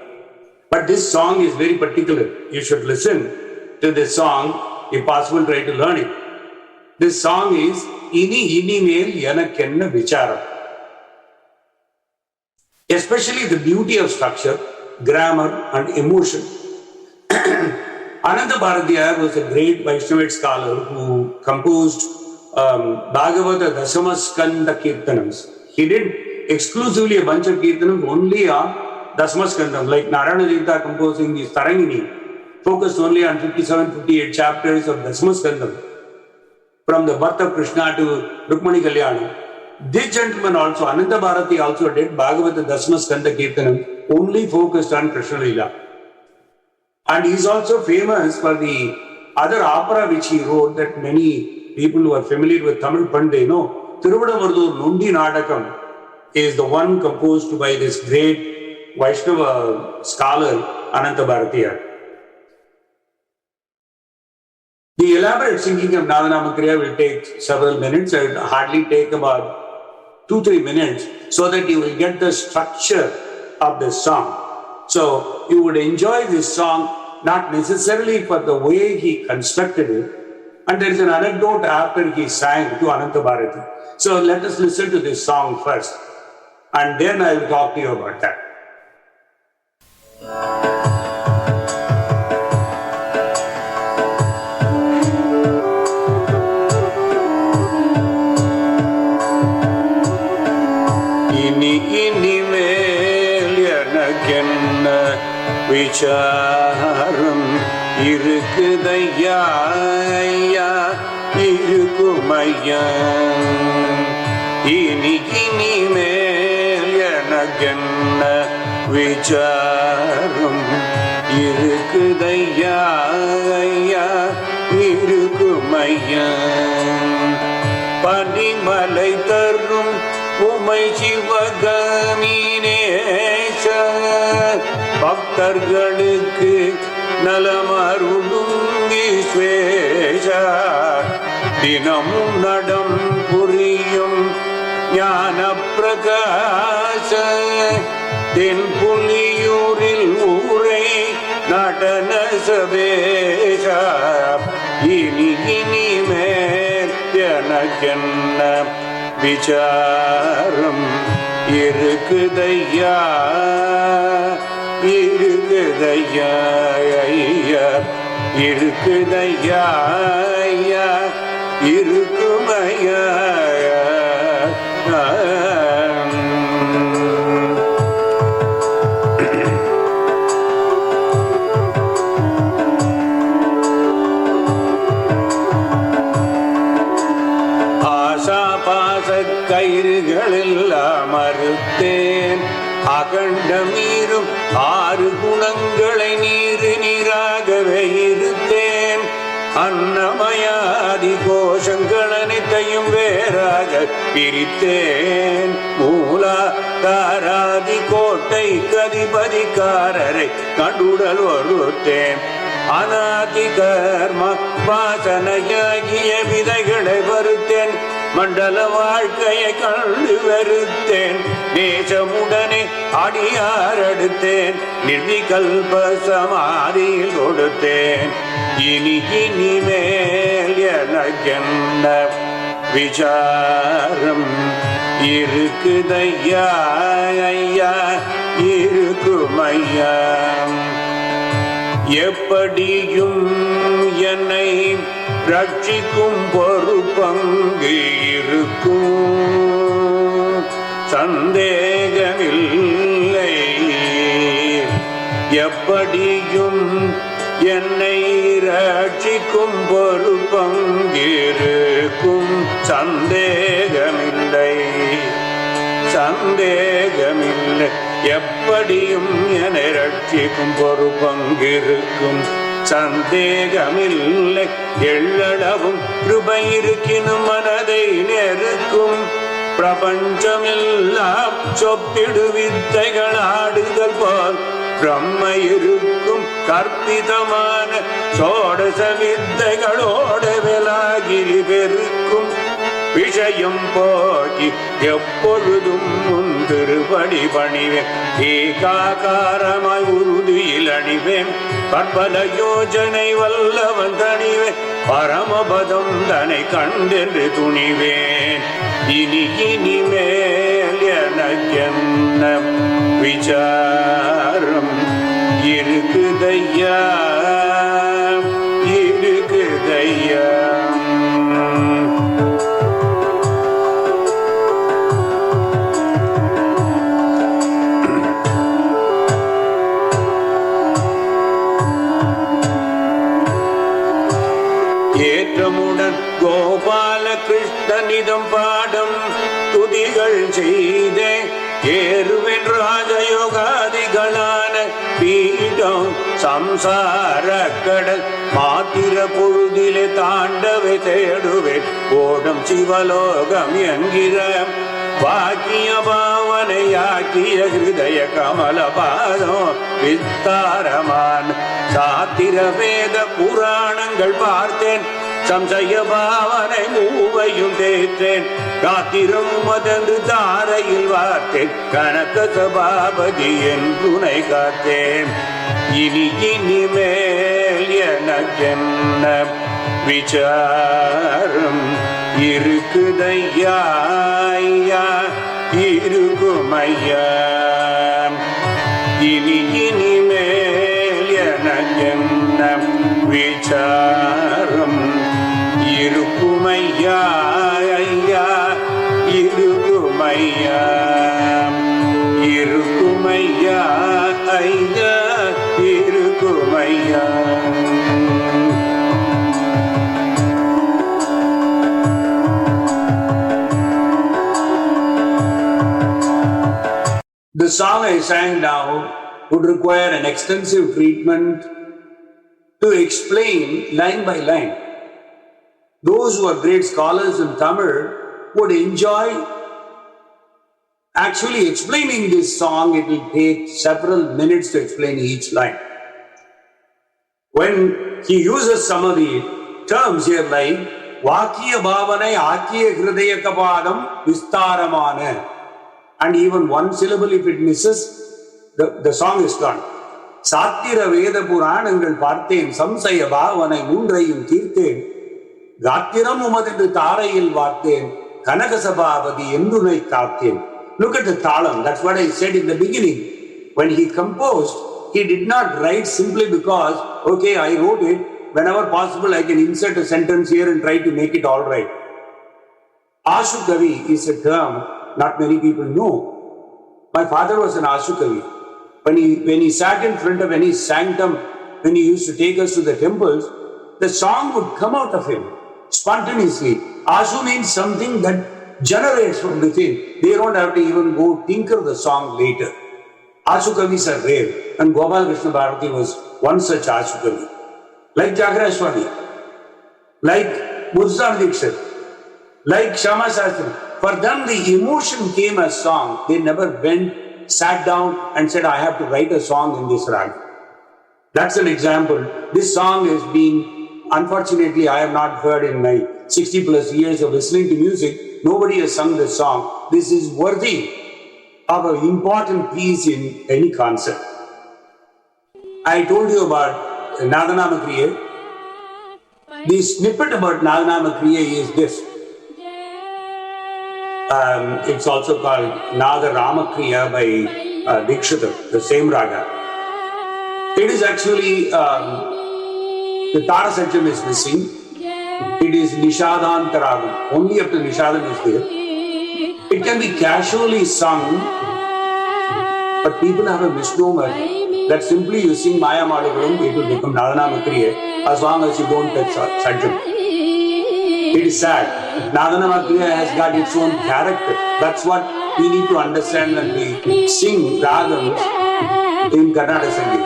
But this song is very particular. You should listen to this song, if possible, try to learn it. This song is Ini Mel Yanakkenna Vicharam. Especially the beauty of structure, grammar, and emotion. Ananda Bharatiyar was a great Vaishnavite scholar who composed Bhagavata Dasamaskanda Kirtanams. He did exclusively a bunch of Kirtanams only on Dasamaskandam, like Narayana Jita composing the Tarangini, focused only on 57, 58 chapters of Dasamaskandam, from the birth of Krishna to Rukmani Kalyanam. This gentleman also, Ananda Bharati, also did Bhagavata Dasamaskanda Kirtanam, only focused on Krishna Leela. And he is also famous for the other opera which he wrote that many people who are familiar with Tamil Pandey know. Thiruvaiyaru Nundi Nadakam is the one composed by this great Vaishnava scholar Ananda Bharatiyar. The elaborate singing of Nandanar Kriya will take several minutes. It will hardly take about 2-3 minutes so that you will get the structure of the song. So you would enjoy this song not necessarily for the way he constructed it. And there is an anecdote after he sang to Ananta Bharati. So let us listen to this song first, and then I will talk to you about that. இனிமேல் எனக்கென்ன விசாரம் இருக்குதையா இருக்குமையா, இனிமேல் எனக்கென்ன விசாரம் இருக்குதையா இருக்குமையா, பனிமலை தரும் உமை சிவகாமினேச பக்தர்களுக்கு நலமருளும் விஸ்வேஷ, தினமும் நடம் புரியும் ஞான பிரகாச, தென் புலியூரில் ஊரை நடன சவேஷ, இனிமேல் எனக்கென்ன விசாரம் இருக்குதையா இருக்குதையா இருக்குதையா இருக்குமையா. கயிறுகளெல்லாம் மறுத்தேன், அகண்டமீறும் 6 குணங்களை நீராகவே இருத்தேன், அன்னமயாதி கோஷங்கள் அனைத்தையும் வேறாக பிரித்தேன், மூலாதாராதி கோட்டை கதிபதிகாரரை கண்டுடல் ஒருத்தேன், அநாதி கர்ம வாசனையாகிய விதைகளை வருத்தேன், மண்டல வாழ்க்கையை கண்டு வெறுத்தேன், நேசமுடனே அடியாரெடுத்தேன், நிர்விகல்ப சமாதியில் கொடுத்தேன், இனிமேல் எனக்கென்ன விசாரம் இருக்குதையா இருக்குமையா, எப்படியும் என்னை ரட்சிக்கும் பொறுப்பங்கு இருக்கும் சந்தேகமில்லை, எப்படியும் என்னை ரட்சிக்கும் பொறுப்பங்கிருக்கும் சந்தேகமில்லை சந்தேகமில்லை, எப்படியும் என்னை ரட்சிக்கும் பொறுப்பங்கிருக்கும் சந்தேகமில்லை, எள்ளளவும் கிருபை இருக்கினும் மனதை நெருக்கும், பிரபஞ்சமெல்லாம் சொப்பிடு வித்தைகள் ஆடுதல் போல் பிரம்ம இருக்கும், கற்பிதமான சோடச வித்தைகளோட விலாகிரி பெருக்கும், விஷயம் போக்கி எப்பொழுதும் முந்திருபடி பணிவேன், ஏகாகாரமாய் உறுதியில் அணிவேன், பற்பல யோஜனை வல்லவன் தணிவேன், பரமபதம் தனை கண்டென்று துணிவேன், இனிமேல் எனக்கென்ன விசாரம் இருக்குதையா இருக்குதையா. ஏற்றமுடன் கோபாலகிருஷ்ணனிடம் பாடம் துதிகள் செய்தே ஏறுவென் ராஜயோகாதிகளான பீடம் சம்சார கடல் மாத்திர பொழுதிலே தாண்டவை தேடுவேன், ஓடம் சிவலோகம் என்கிற வாக்கிய பாவனையாக்கிய ஹிருதய கமல பாதம் விஸ்தாரமான சாத்திர வேத புராணங்கள் பார்த்தேன், சம்சய பாவனை மூவையும் தேற்றேன் காத்திரம் மதந்து தாரையில் வார்த்தேன் கனக சபாபதி என்றுனை காத்தேன் இனி இனிமேல் எனக்கென்ன விசாரம் இருக்குதையா இருக்குமையா இனி இனிமேல் எனக்கென்ன விசாரம் இருக்குமையா இருக்குமையா இருக்குமையா ஐயா இருக்குமையா. The song I sang now would require an extensive treatment to explain line by line. Those who are great scholars in Tamil would enjoy actually explaining this song. It will take several minutes to explain each line. When he uses some of the terms here like Vakya Bhavanai Akya Hridaya Kapadam Vistaramana, and even one syllable if it misses, the song is gone. Satira Veda Puranangal Parthen Samsaya Bhavanai Mundrayum Tirthen Gatiram Umadindu Tarayil Varthen Kanakasabhavadi Endunai Kathen. Look at the talam. That's what I said in the beginning. When he composed, he did not write simply because, okay, I wrote it. Whenever possible, I can insert a sentence here and try to make it all right. Ashu Kavi is a term not many people know. My father was an Ashu Kavi. When he sat in front of any sanctum, when he used to take us to the temples, the song would come out of him spontaneously. Ashu means something that generates from within. They don't have to even go tinker the song later. Ashu Kavis are rare, and Gopalakrishna Bharati was one such Ashu Kavi. Like Jagrashwani, like Mursan Dikshit, like Shama Shastri. For them, the emotion came as song. They never went, sat down and said, I have to write a song in this rag. That's an example. This song has been, unfortunately, I have not heard in my 60 plus years of listening to music. Nobody has sung this song. This is worthy of an important piece in any concert. I told you about Nandanar Kriya. The snippet about Nandanar Kriya is this. It's also called Nada Ramakriya by Dikshita, the same raga. It is actually, the Tara section is missing. It is Nishadhantaragam. Only up to Nishadam is there. It can be casually sung, but people have a misnomer that simply you sing Maya Madhuram, it will become Nandanar Kriya as long as you don't touch Sajjam. It is sad. Nandanar Kriya has got its own character. That's what we need to understand when we sing ragams in Karnataka Sangeet.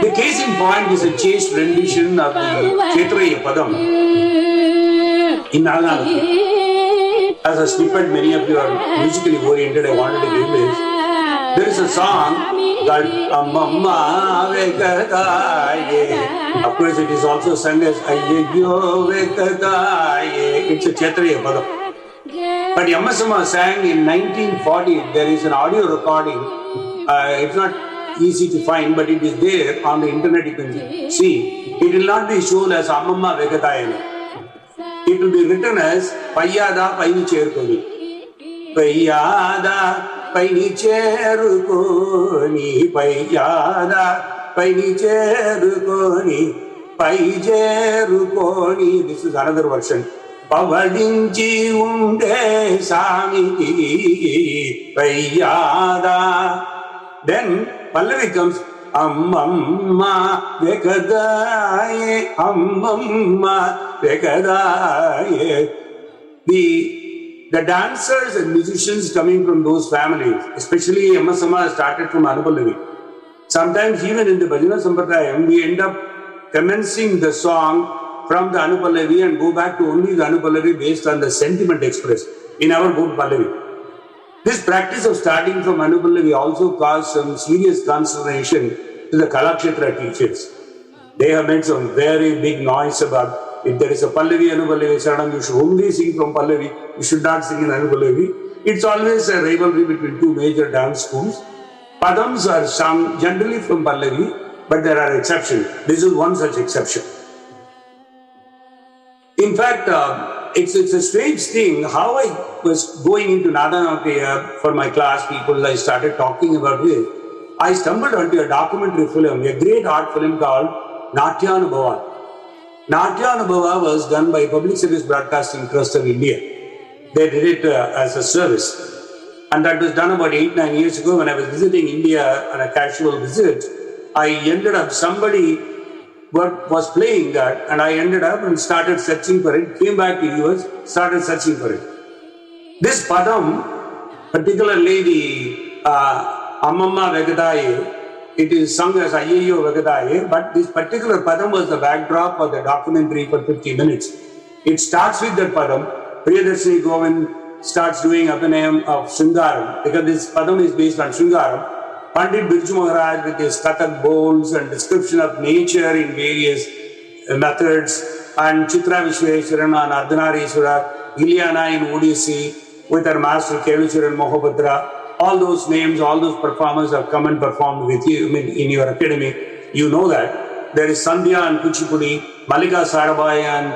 The case in point is a chaste rendition of the Kshetraya Padam in Nandanar Kriya. As a snippet, many of you are musically oriented, I wanted to give this. There is a song called Amma Vekadaye. Of course, it is also sung as Ayyegyo Vekadaye. It's a Kshetriya Padam. But Yamasama sang in 1940. There is an audio recording. It's not easy to find, but it is there on the internet. You can see. It will not be shown as Amma Vekadaye. It will be written as Payyada Paini Cherukoni. Payyada Paini Cherukoni. Payyada Paini Cherukoni. Paijerukoni. This is another version. Pavadinchi unde samiki Payyada. Then Pallavi comes Ammamma Vekadaye, Ammamma Vekadaye. The dancers and musicians coming from those families, especially Yamasama, started from Anupallavi. Sometimes even in the Bhajana Sampradayam, we end up commencing the song from the Anupallavi and go back to only the Anupallavi based on the sentiment expressed in our good Pallavi. This practice of starting from Anupallavi also caused some serious consternation to the Kalakshetra teachers. They have made some very big noise about if there is a Pallavi, Anupallavi, Saranam, you should only sing from Pallavi, you should not sing in Anupallavi. It's always a rivalry between two major dance schools. Padams are sung generally from Pallavi, but there are exceptions. This is one such exception. In fact, it's a strange thing how I was going into Nandanar for my class people. I started talking about it. I stumbled onto a documentary film, a great art film called Natyanubhava. Natyanubhava was done by Public Service Broadcasting Trust of India. They did it as a service. And that was done about 8-9 years ago when I was visiting India on a casual visit. I ended up, somebody was playing that, and I ended up and started searching for it, came back to US, started searching for it. This Padam, particularly the Ammamma Vegadaye, it is sung as Ayyo Vegadaye, but this particular Padam was the backdrop of the documentary for 50 minutes. It starts with that Padam. Priyadarshini Govind starts doing Abhinayam of Sringaram, because this Padam is based on Sringaram. Pandit Birju Maharaj with his Kathak bowls and description of nature in various methods, and Chitra Vishweshwaran and Ardhanarishwara, Ilyana in Odissi with her master Kevicharan Mohapatra. All those names, all those performers have come and performed with you in your academy. You know that. There is Sandhya and Kuchipudi, Malika Sarabhai, and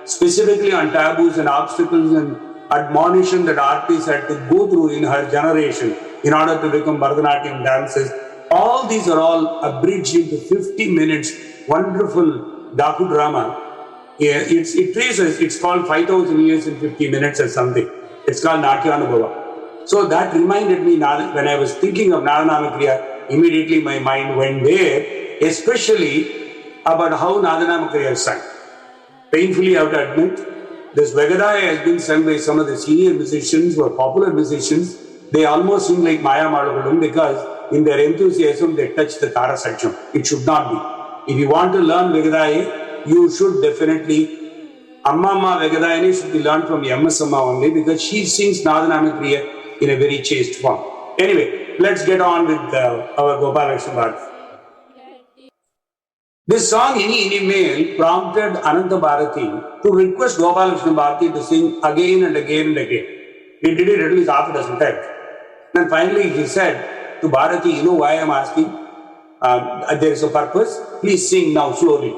specifically on taboos and obstacles and admonition that artists had to go through in her generation in order to become Bharatanatyam dances. All these are all abridged into 50 minutes, wonderful docudrama. It traces, it's called 5,000 years in 50 minutes or something. It's called Natyanubhava. So that reminded me, when I was thinking of Nadanama immediately my mind went there, especially about how Nadanama is sung. Painfully, I have to admit, this Vegadaya has been sung by some of the senior musicians who are popular musicians. They almost sing like Maya Madhavagadam because in their enthusiasm they touch the Tara Satcham. It should not be. If you want to learn Vegadaya, you should definitely, Amma Vegadayani should be learned from MS Amma only because she sings Nadanama Kriya in a very chaste form. Anyway, let's get on with our Gopalakrishna Bharati. This song, Ini Mail, prompted Ananta Bharati to request Gopalakrishna Bharati to sing again and again and again. He did it at least half a dozen times. And finally he said to Bharati, you know why I'm asking? There is a purpose. Please sing now slowly.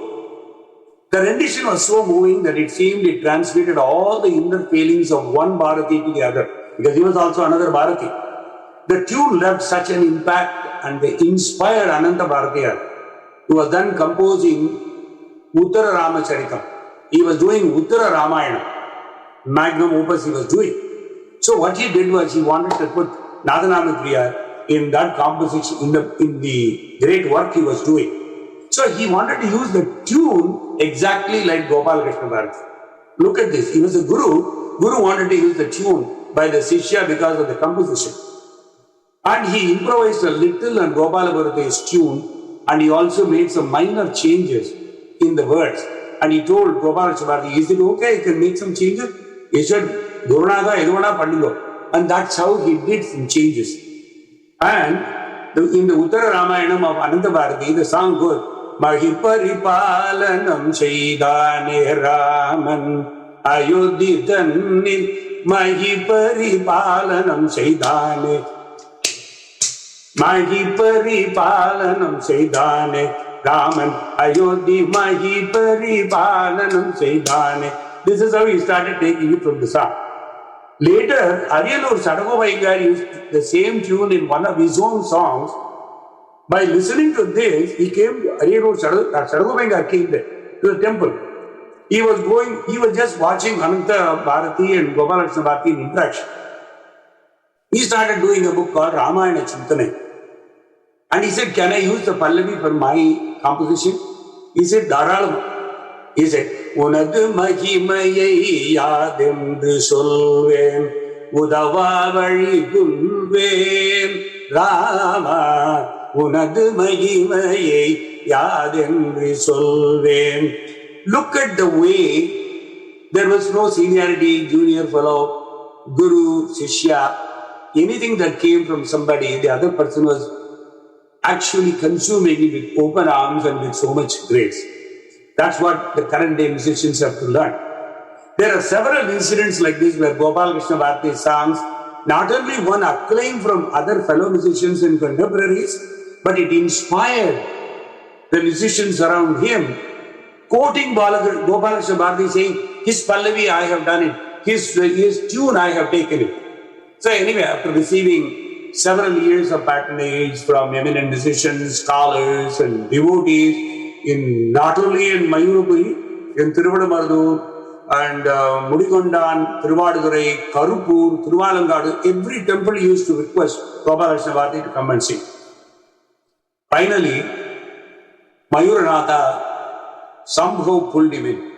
The rendition was so moving that it seemed it transmitted all the inner feelings of one Bharati to the other, because he was also another Bharati. The tune left such an impact and they inspired Ananta Bharatiya, who was then composing Uttara Ramacharitam. He was doing Uttara Ramayana, magnum opus he was doing. So what he did was he wanted to put Nadanama Kriya in that composition, in the great work he was doing. So he wanted to use the tune exactly like Gopalakrishna Bharati. Look at this. He was a guru. Guru wanted to use the tune by the Sishya because of the composition. And he improvised a little on Gopala Bharati's tune, and he also made some minor changes in the words. And he told Gopalakrishna Bharati, is it okay? You can make some changes? He said, Gurunatha, Eduvana Pandigo. And that's how he did some changes. And in the Uttara Ramayanam of Ananta Bharati, the song goes, Mahiparipalanam Shaidane Raman Ayodhitannil Mahiparipalanam Shaidane Mahiparipalanam Shaidane Raman Ayodhi Mahiparipalanam Shaidane. This is how he started taking it from the song. Later, Ariyalur Sadagopaigar used the same tune in one of his own songs. By listening to this, he came to Ariyalur Sadagopaigar came there to the temple. He was just watching Ananta Bharati and Gopalakrishna Bharati in interaction. He started doing a book called Ramayana Chintane. And he said, can I use the Pallavi for my composition? He said, Dharalam. He said, Unadu Mahimaya Yadendru Solven Udavavali Gulven Rama Unadu Mahimaya Yadendru Solven. Look at the way there was no seniority, junior fellow, guru, shishya, anything that came from somebody, the other person was actually consuming it with open arms and with so much grace. That's what the current day musicians have to learn. There are several incidents like this where Gopalakrishna Bharati's songs not only won acclaim from other fellow musicians and contemporaries, but it inspired the musicians around him, quoting Gopalakrishna Bharati, saying, his Pallavi I have done it, his tune I have taken it. So anyway, after receiving several years of patronage from eminent musicians, scholars and devotees, not only in Mayurupuri, in Thiruvaiyaru and Mudikondan, Thiruvadurai, Karupur, Thiruvalangadu, every temple used to request Gopalakrishna Bharati to come and sing. Finally, Mayuranatha somehow pulled him in,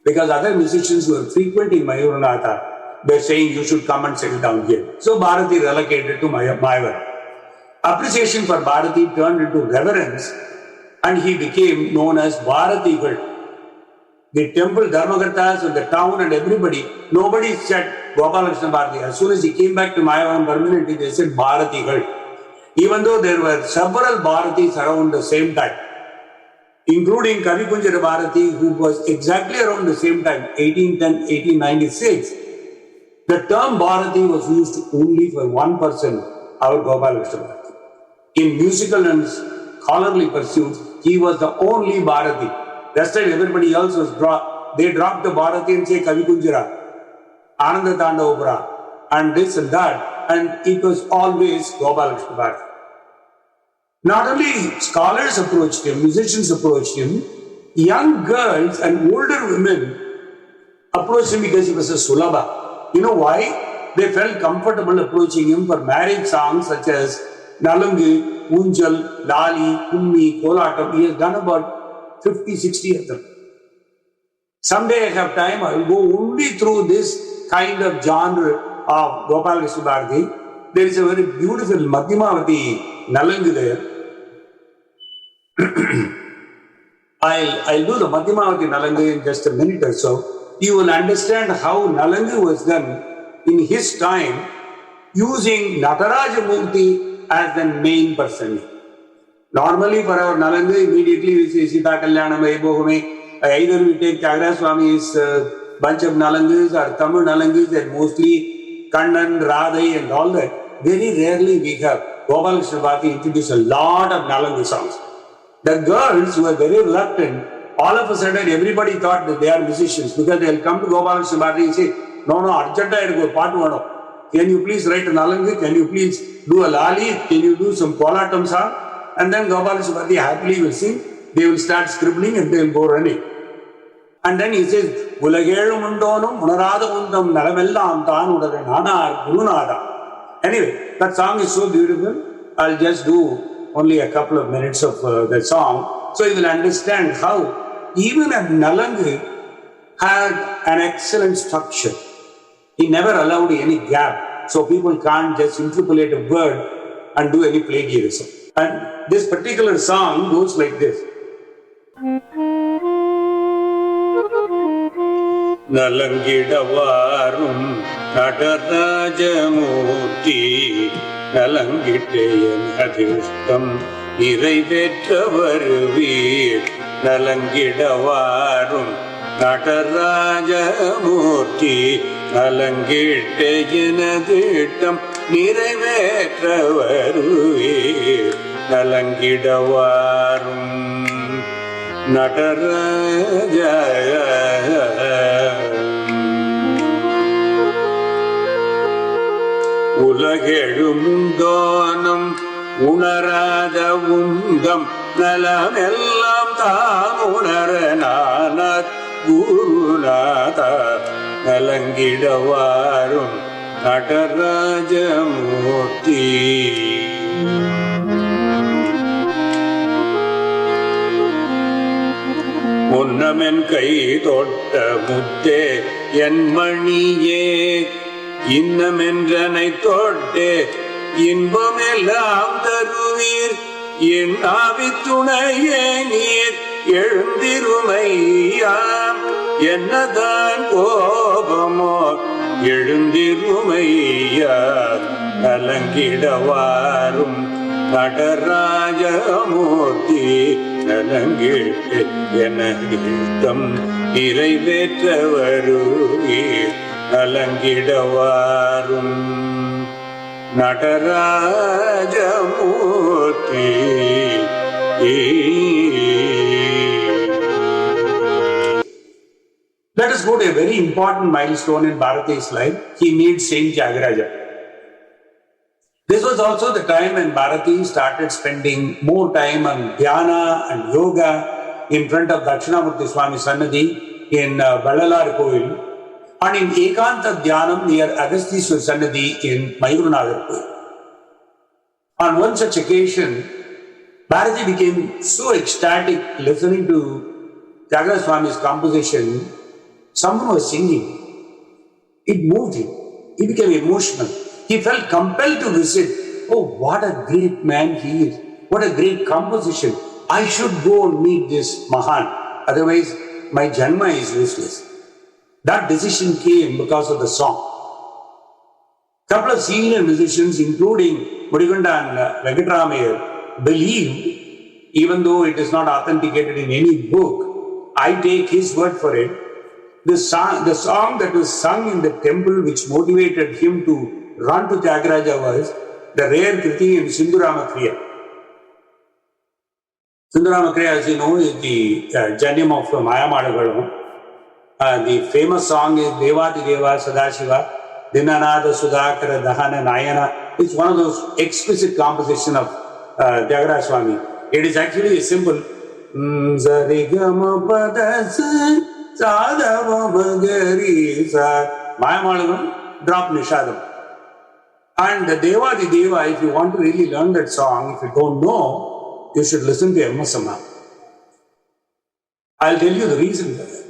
because other musicians who were frequenting Mayuranatha were saying, you should come and settle down here. So Bharati relocated to Mayur. Appreciation for Bharati turned into reverence, and he became known as Bharatigal. The temple Dharmakartas and the town and everybody, nobody said Gopalakrishna Bharati. As soon as he came back to Mayavaram permanently, they said Bharatigal. Even though there were several Bharatis around the same time, including Kavikunjara Bharati, who was exactly around the same time, 1810, 1896, the term Bharati was used only for one person, our Gopalakrishna Bharati. In musical and scholarly pursuits, he was the only Bharati. That's why everybody else was dropped. They dropped the Bharati and say Kavikunjara, Ananda Tandavapura, and this and that, and it was always Gopalakrishna Bharati. Not only scholars approached him, musicians approached him, young girls and older women approached him because he was a Sulabha. You know why? They felt comfortable approaching him for marriage songs such as Nalangu, Unjal, Lali, Kummi, Kolatam. He has done about 50, 60 of them. Someday I have time, I will go only through this kind of genre of Gopalakrishna Bharati. There is a very beautiful Madhyamavati Nalangu there. I'll do the Madhyamavati Nalangu in just a minute or so. You will understand how Nalangu was done in his time using Nataraja Murti as the main person. Normally for our Nalangu, immediately we say Sita Kalyanam, Vaibhogame. Either we take Tyagaraja Swami's bunch of Nalangus or Tamil Nalangus, and mostly Kannan, Radhai and all that. Very rarely we have Gopalakrishna Bharati introduce a lot of Nalangu songs. The girls were very reluctant. All of a sudden, everybody thought that they are musicians because they will come to Gopalakrishna Bharati and say, no, Arjanta, I go part one. Can you please write a Nalangu? Can you please do a Lali? Can you do some Kolatam song? And then Gopalakrishna Bharati happily will sing. They will start scribbling and they will go running. And then he says, Ulagelu Mundonum, Munarada Mundam, Nalamellam, Tanudare, Nana, Gurunada. Anyway, that song is so beautiful. I'll just do only a couple of minutes of the song. So you will understand how even a Nalangu had an excellent structure. He never allowed any gap. So people can't just interpolate a word and do any plagiarism. And this particular song goes like this. Nalangidavarum Nadarajamurti Nalangitayan Adhishtam Niraivetravaruvir Nalangidavarum Nadarajamurti Nalangitayan Adhishtam Niraivetravaruvir Nalangidavarum Nataraja Ulagedumundonam Unarada Undam Nalamellam Tamunarananat Gurunata Nalangidavarum Nataraja Murti Unnamen kai totta mutte en maniye இன்னமென்றனை தொட்டே இன்பமெல்லாம் தருவீர் என் ஆவித்துணையே நீர் எழுந்திருமையாம் என்னதான் கோபமோ எழுந்திருமையா நலங்கிடவாரும் நடராஜமூர்த்தி நலங்கிட்டு எனகிட்டம் நிறைவேற்ற வருவீர் நலங்கிடவாரும் Natarajamoorthy. Let us go to a very important milestone in Bharati's life. He meets Saint Tyagaraja. This was also the time when Bharati started spending more time on dhyana and yoga in front of Dakshinamurti Swami Sannadhi in Ballalar Kovil and in Ekanta Dhyanam near Agasthiswar Sannadhi in Mayurnagar Kovil. On one such occasion, Bharati became so ecstatic listening to Tyagaraja Swami's composition. Someone was singing. It moved him. He became emotional. He felt compelled to visit. Oh, what a great man he is. What a great composition. I should go and meet this Mahan. Otherwise, my Janma is useless. That decision came because of the song. Couple of senior musicians, including Mudigonda and Venkatramayar, believed, even though it is not authenticated in any book, I take his word for it. The song that was sung in the temple which motivated him to run to Tyagaraja was the rare Kriti in Sindhurama Kriya. Sindhurama Kriya, as you know, is the Janyam of Mayamadagalam. The famous song is Devadi Deva Sadashiva, Dinanada Sudhakara Dahana Nayana. It's one of those exquisite compositions of Tyagaraja Swami. It is actually a simple Zarigama Padasa Sadava Magari Sa Mayamadagalam, drop Nishadam. And the Devadi Deva, if you want to really learn that song, if you don't know, you should listen to Emmasama. I'll tell you the reason for that.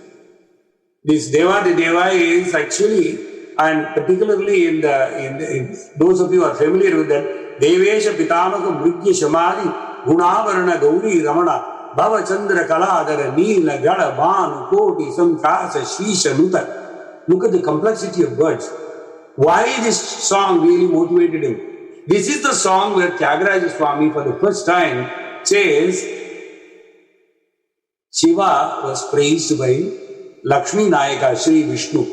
This Devadi Deva is actually, and particularly in those of you who are familiar with that, Devesha Pitamaka Mrigya Shamari Gunavarana Gauri Ramana Bhava Chandra Kaladara Neela Gada Banu Koti Samkasa Shisha Nuta. Look at the complexity of words. Why this song really motivated him? This is the song where Tyagaraja Swami for the first time says Shiva was praised by Lakshmi Nayaka, Sri Vishnu.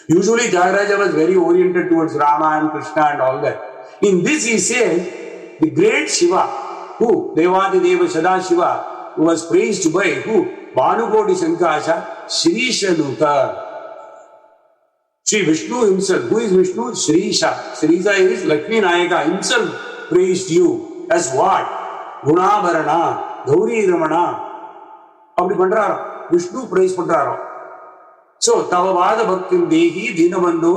Usually Tyagaraja was very oriented towards Rama and Krishna and all that. In this he says the great Shiva, who Devadi Deva Sadashiva, who was praised by who? Bhanukoti Sankasha, Shri Shanuka. Sri Vishnu himself. Who is Vishnu? Shrisha. Shrisha is Lakshmi Nayaka himself praised you as what? Gunavarana, Gauri Ramana. Appadi pandறாராம். Vishnu praise பண்றாராம். So, Tavavada Bhaktim Dehi Dinavando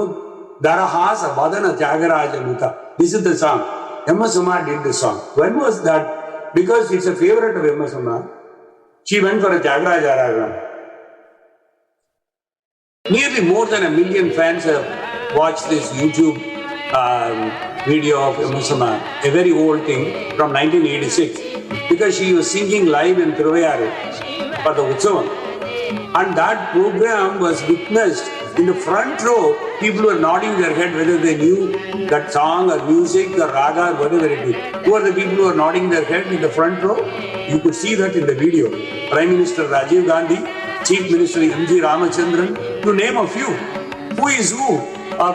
Darahasa Vadana Tyagaraja Nuta. This is the song. Emmasama did the song. When was that? Because it's a favorite of Emmasama. She went for a Tyagaraja Raga. Nearly more than 1 million fans have watched this YouTube video of Emmasama, a very old thing from 1986, because she was singing live in Thiruvaiyaru for the Utsavam. And that program was witnessed in the front row. People were nodding their head whether they knew that song or music or raga or whatever it is. Who are the people who are nodding their head in the front row? You could see that in the video. Prime Minister Rajiv Gandhi, Chief Minister M.G. Ramachandran, to name a few. Who is who?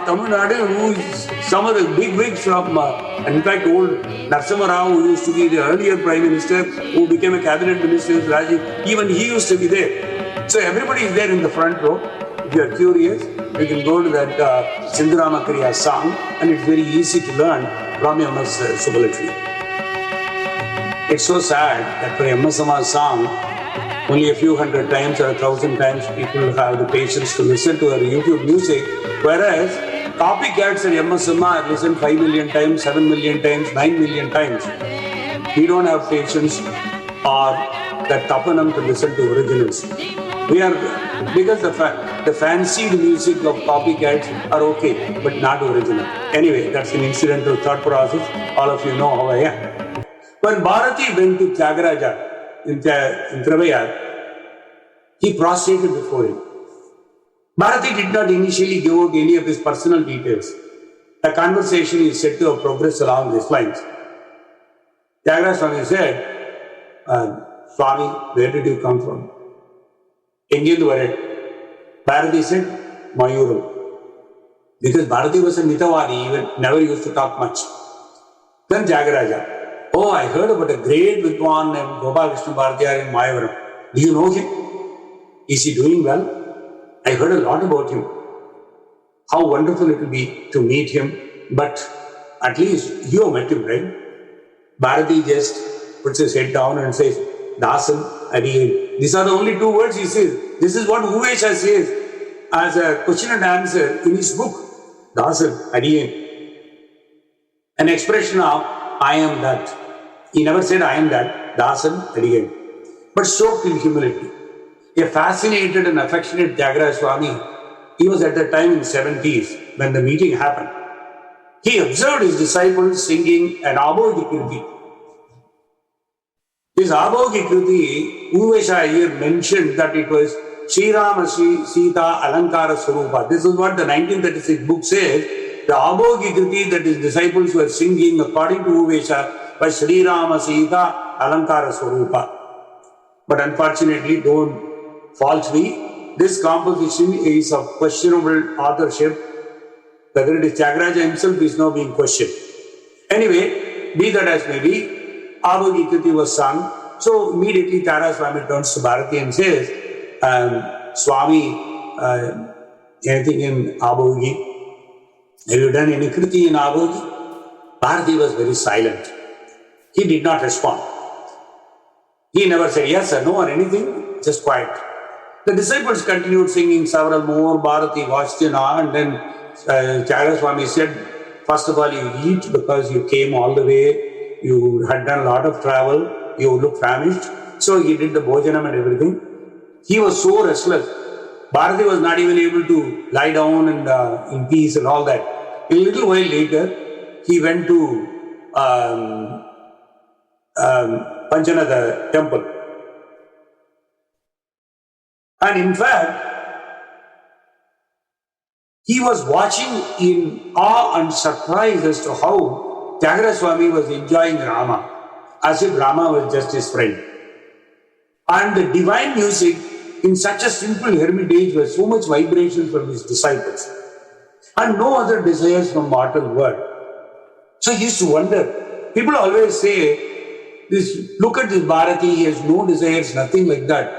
Tamil Nadu, who is some of the big wigs from, in fact, old Narasimha Rao, who used to be the earlier Prime Minister, who became a cabinet minister, Rajiv, even he used to be there. So everybody is there in the front row. If you are curious, you can go to that Sindhurama Kriya song, and it's very easy to learn from M.S. Subbulakshmi. It's so sad that for Emmasama's song, only a few hundred times or 1,000 times people have the patience to listen to her YouTube music, whereas copycats at Emmasama listen 5 million times, 7 million times, 9 million times. We don't have patience or that tapanam to listen to originals. We are, because the fancied music of copycats are okay, but not original. Anyway, that's an incidental thought process. All of you know how I am. When Bharati went to Tyagaraja in Thiruvaiyaru, he prostrated before him. Bharati did not initially give out any of his personal details. The conversation is said to have progressed along these lines. Tyagaraja Swami said, Swami, where did you come from? Engildu Varet. Bharati said, Mayuram. Because Bharati was a Mitavadi, he never used to talk much. Then Tyagaraja, oh, I heard about a great Vidwan named Gopalakrishna Bharati in Mayavaram. Do you know him? Is he doing well? I heard a lot about him. How wonderful it will be to meet him. But at least you have met him, right? Bharati just puts his head down and says, Dasan, Adiyan. These are the only two words he says. This is what Uvesha says as a question and answer in his book. Dasan, Adiyan. An expression of, I am that. He never said, I am that. Dasan, Adiyan. But soaked in humility. A fascinated and affectionate Tyagaraja Swami, he was at the time in 70s when the meeting happened. He observed his disciples singing an Abhogi Kirti. This Abhogi Kirti, Uvesha here mentioned that it was Sri Rama Sita Alankara Swarupa. This is what the 1936 book says. The Abhogi Kirti that his disciples were singing according to Uvesha was Sri Rama Sita Alankara Swarupa. But unfortunately, don't false me, this composition is of questionable authorship. Whether it is Tyagaraja himself is now being questioned. Anyway, be that as may be, Abhogi Kirti was sung. So immediately Tyagaraja Swami turns to Bharati and says, Swami, anything in Abhogi? Have you done any Kirti in Abhogi? Bharati was very silent. He did not respond. He never said yes or no or anything, just quiet. The disciples continued singing several more. Bharati watched and then Tyagaraja Swami said, first of all, you eat because you came all the way, you had done a lot of travel, you look famished. So he did the bhojanam and everything. He was so restless. Bharati was not even able to lie down and in peace and all that. A little while later, he went to Panchanatha temple. And in fact, he was watching in awe and surprise as to how Tyagaraja Swami was enjoying Rama, as if Rama was just his friend. And the divine music in such a simple hermitage was so much vibration from his disciples, and no other desires from mortal world. So he used to wonder. People always say, look at this Bharati, he has no desires, nothing like that.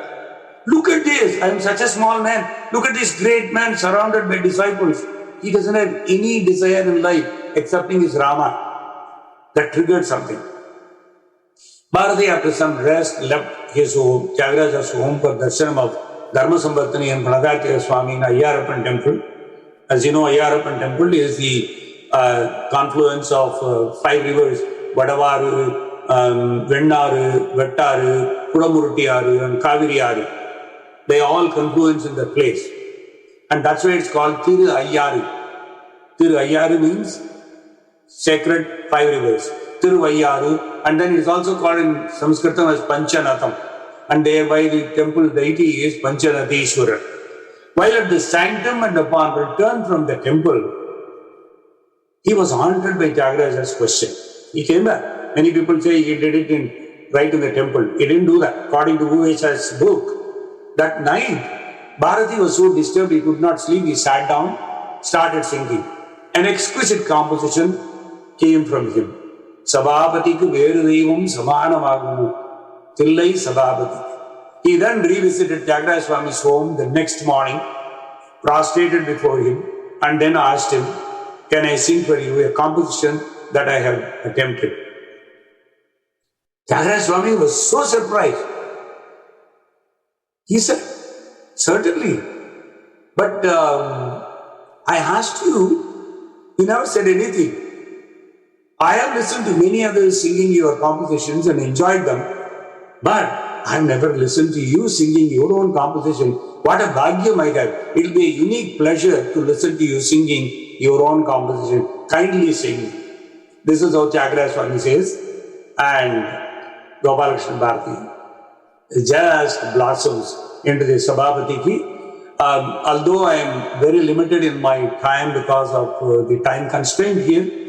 Look at this, I am such a small man. Look at this great man surrounded by disciples. He doesn't have any desire in life excepting his Rama. That triggered something. Bharati, after some rest, left his home, Tyagaraja's home for darshanam of Dharma Samvartani and Pranadacharya Swami in Ayyarappan temple. As you know, Ayyarappan temple is the confluence of 5 rivers, Vadavaru, Vennaru, Vettaru, Kudamuruttiyaru and Kaviriyaru. They all confluence in that place. And that's why it's called Thiruvaiyaru. Thiruvaiyaru means sacred 5 rivers. Thiruvaiyaru, and then it's also called in Sanskritam as Panchanatham. And thereby the temple deity is Panchanatheshwara. While at the sanctum and upon return from the temple, he was haunted by Tyagaraja's question. He came back. Many people say he did it right in the temple. He didn't do that. According to Uvesha's book, that night, Bharati was so disturbed he could not sleep. He sat down, started singing. An exquisite composition came from him. Sabhabatiku veru devam samanamagamu Tillai Sabhabati. He then revisited Tyagaraja Swami's home the next morning, prostrated before him, and then asked him, can I sing for you a composition that I have attempted? Tyagaraja Swami was so surprised. He said, certainly. But I asked you, you never said anything. I have listened to many others singing your compositions and enjoyed them, but I have never listened to you singing your own composition. What a bhagyam I have. It will be a unique pleasure to listen to you singing your own composition. Kindly sing. This is how Tyagaraja Swami says, and Gopalakrishna Bharati just blossoms into the Sabhabati. Although I am very limited in my time because of the time constraint here,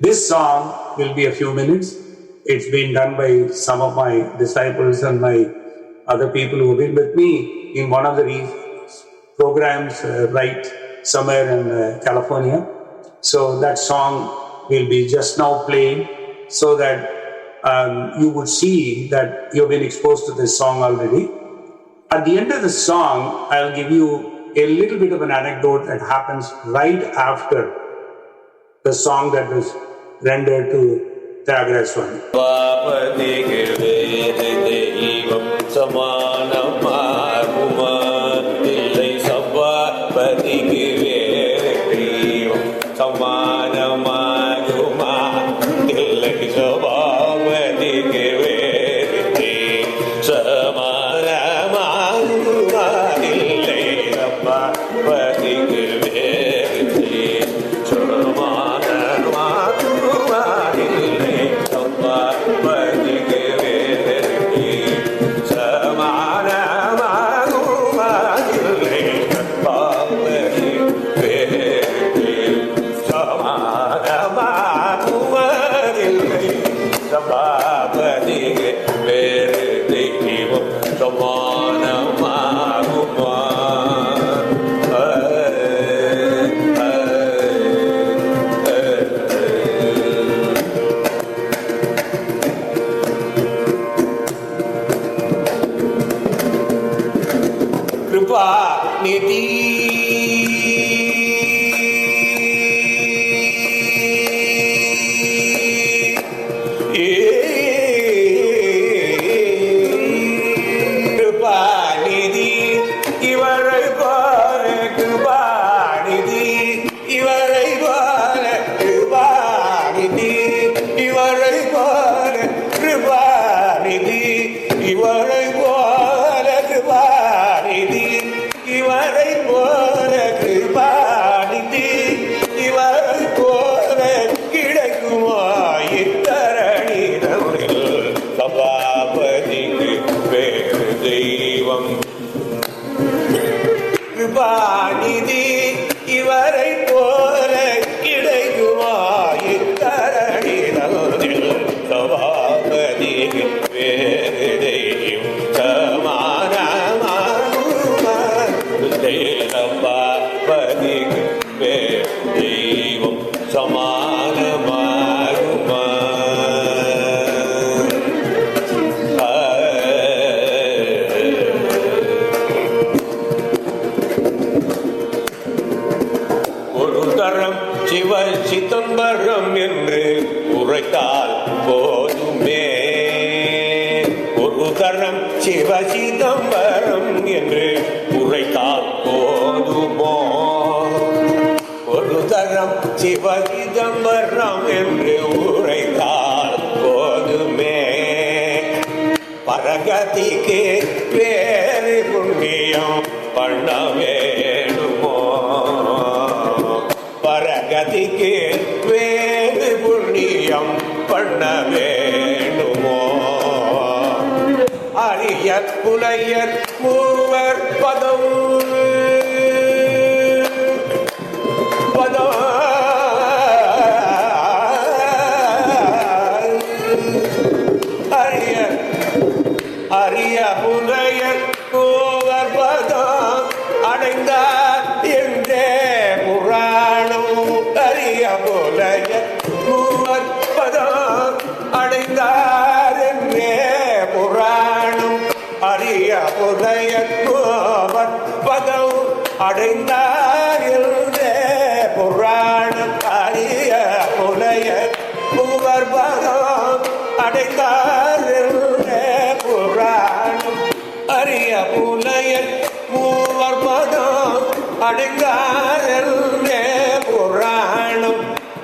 this song will be a few minutes. It's been done by some of my disciples and my other people who have been with me in one of the programs right somewhere in California. So that song will be just now playing so that you would see that you've been exposed to this song already. At the end of the song, I'll give you a little bit of an anecdote that happens right after the song that was rendered to Tyagaraja Swami.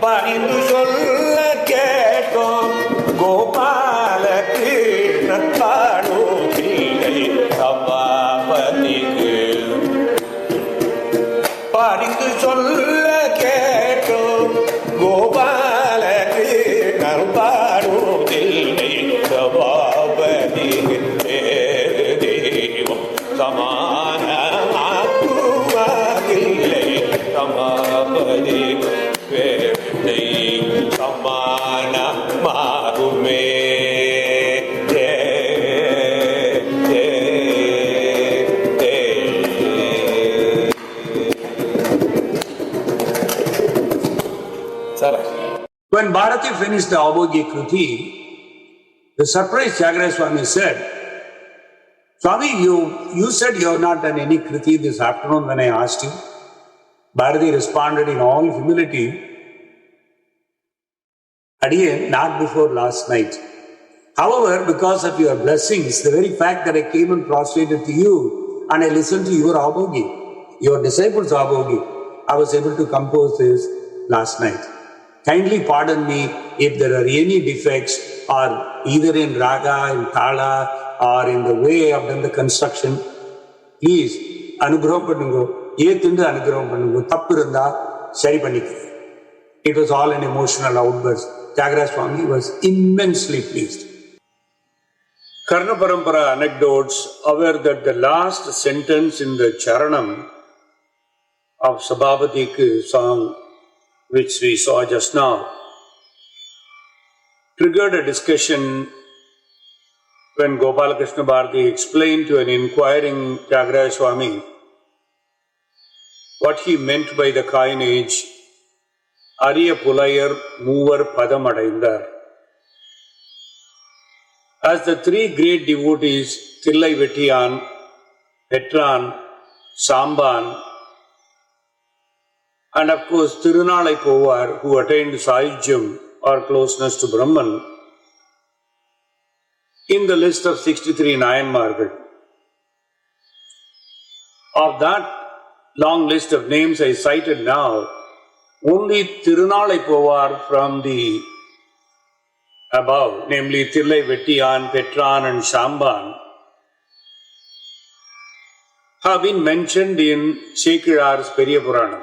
பரிந்து சொல்ல கேட்டோம் கோபாலகிருஷ்ண பாடோதில்லை சபாபதிக்கு பரிந்து சொல்ல கேட்டோம் கோபாலகிருஷ்ண பாடோதில்லை சபாபதிக்கு தெய்வம் சமானமாக்குவதில்லை சமாபதிக்கு சமான மாறுமே when Bharati finished the Abhogi Kruti, the surprised Tyagaraja Swami said, Swami, you said you have not done any Kruti this afternoon when I asked you. Bharati responded in all humility, Adiyan, not before last night. However, because of your blessings, the very fact that I came and prostrated to you and I listened to your Abhogi, your disciples' Abhogi, I was able to compose this last night. Kindly pardon me if there are any defects or either in raga, in thala or in the way I have done the construction. Please, anugraham pannungo, ஏத்துண்டு anugraham pannungo, தப்பு இருந்தா சரி பண்ணிக்கிறேன். It was all an emotional outburst. Tyagaraja Swami was immensely pleased. Karna Parampara anecdotes aware that the last sentence in the Charanam of Sabhapatik's song, which we saw just now, triggered a discussion when Gopalakrishna Bharati explained to an inquiring Tyagaraja Swami what he meant by the coinage Ariya Pulayar Moovar Padam Adaindar. As the three great devotees, Thillai Vettiyan, Petran, Samban, and of course Tirunalai Povar, who attained Sahijyam or closeness to Brahman, in the list of 63 Nayanmargal. Of that long list of names I cited now, only Tirunalai Povar from the above, namely Thillai Vettiyan, Petran and Samban, have been mentioned in Sekirar's Periya Puranam.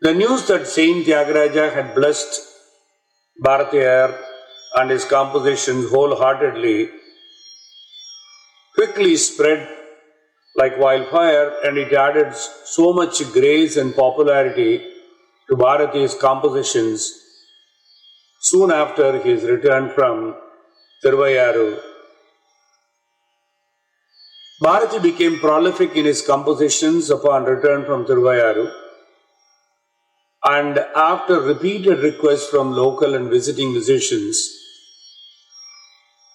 The news that Saint Tyagaraja had blessed Bharatiyar and his compositions wholeheartedly quickly spread like wildfire, and it added so much grace and popularity to Bharati's compositions soon after his return from Thiruvaiyaru. Bharati became prolific in his compositions upon return from Thiruvaiyaru, and after repeated requests from local and visiting musicians,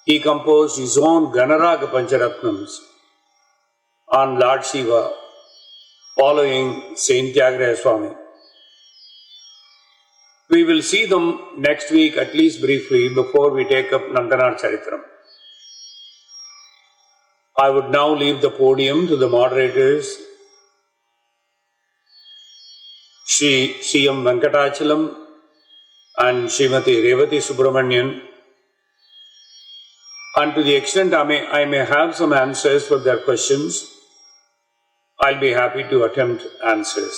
he composed his own Ganaraga Pancharatnams on Lord Shiva, following Saint Tyagaraja Swami. We will see them next week, at least briefly, before we take up Nandanar Caritram. I would now leave the podium to the moderators, Shri C.M. Venkatachalam and Srimati Revati Subramanian. And to the extent I may have some answers for their questions, I'll be happy to attempt answers.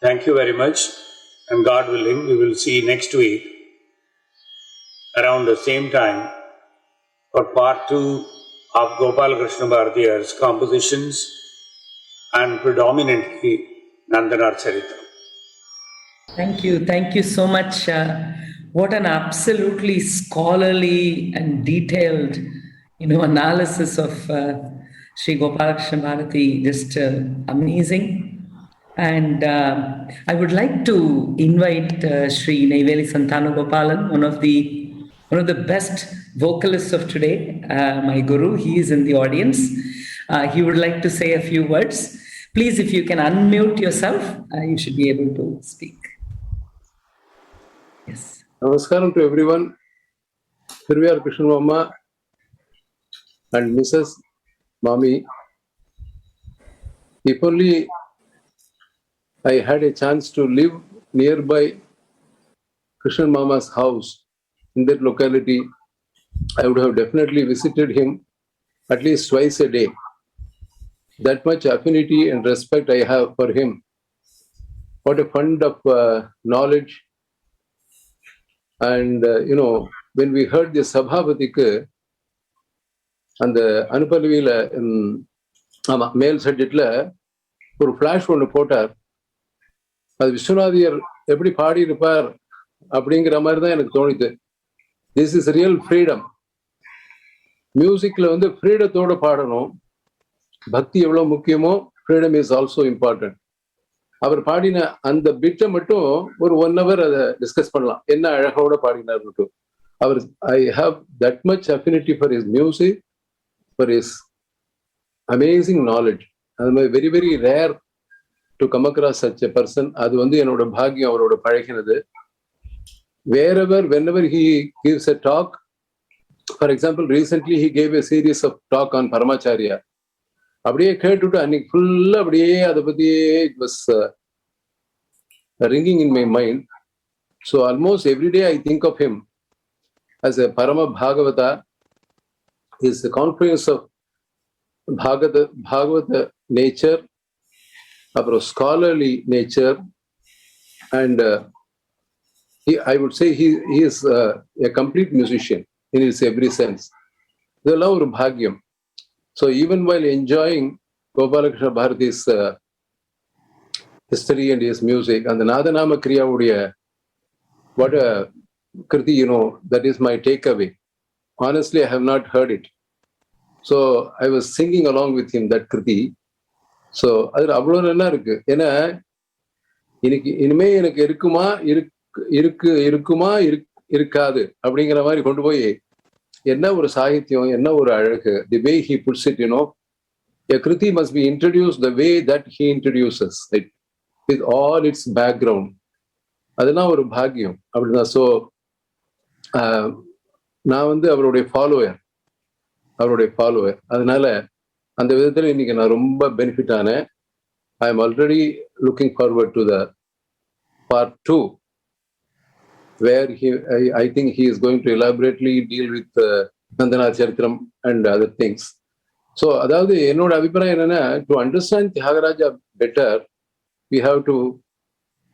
Thank you very much, and God willing, we will see next week around the same time for part 2 of Gopalakrishna Bharatiyar's compositions and predominantly Nandanar Caritram. Thank you so much. What an absolutely scholarly and detailed, analysis of Sri Gopalakrishna Bharati. Just amazing. And I would like to invite Sri Neyveli Santanu-Gopalan, one of the best vocalists of today, my guru. He is in the audience. He would like to say a few words. Please, if you can unmute yourself, you should be able to speak. Yes. Namaskaram to everyone. Thiruvaiyaru Krishnan Mama and Mrs. Mami. If only I had a chance to live nearby Krishnan Mama's house in that locality, I would have definitely visited him at least twice a day. That much affinity and respect I have for him. What a fund of knowledge. And, when we heard the Sabhapatikku, and the Anupalvila male subjectல ஒரு flash ஒன்று போட்டார். அது விஸ்வநாதியர் எப்படி பாடி இருப்பார் அப்படிங்கிற மாதிரி தான் எனக்கு தோணிது. This is real freedom. மியூசிக்ல ஃப்ரீடத்தோட பாடணும். பக்தி எவ்வளவு முக்கியமோ ஃப்ரீடம் இஸ் ஆல்சோ இம்பார்ட்டன்ட். அவர் பாடின அந்த பிட்டை மட்டும் ஒரு 1 hour அதை டிஸ்கஸ் பண்ணலாம், என்ன அழகோட பாடினார் மட்டும். அவர் I have that much affinity for his music, for his amazing knowledge. அது மாதிரி very very rare to come across such a person. அது வந்து என்னோட பாக்கியம் அவரோட பழகினது. wherever, whenever he gives a talk, for example, recently he gave a series of talk on Paramacharya. அப்படியே கேட்டுட்டு அன்னைக்கு ஃபுல்லா அப்படியே அதை பத்தியே it was ringing in my mind. So almost every day I think of him as a Parama Bhagavata. Is the confluence of Bhagavata nature, of scholarly nature, and I would say he is a complete musician in his every sense. இதெல்லாம் ஒரு பாக்கியம். So even while enjoying Gopalakrishna Bharati's history and his music, and the Nandanama Kriya udiya, what a kriti, that is my takeaway. Honestly, I have not heard it. So I was singing along with him that kriti. So அது அவ்வளோ நல்லா இருக்கு. ஏன்னா இனிமே எனக்கு இருக்குமா இருக்காது அப்படிங்கிற மாதிரி கொண்டு போய் என்ன ஒரு சாகித்யம், என்ன ஒரு அழகு. The way he puts it, a kriti must be introduced the way that he introduces it, with all its background. அதெல்லாம் ஒரு பாக்கியம் அப்படின்னா. ஸோ நான் வந்து அவருடைய ஃபாலோவர். அதனால அந்த விதத்துல இன்னைக்கு நான் ரொம்ப பெனிஃபிட் ஆனேன். I am already looking forward to the part 2, where I think he is going to elaborately deal with Nandanar Caritram and other things. So அதாவது என்னோட அபிப்பிராயம் என்னன்னா, to understand Tyagaraja better, we have to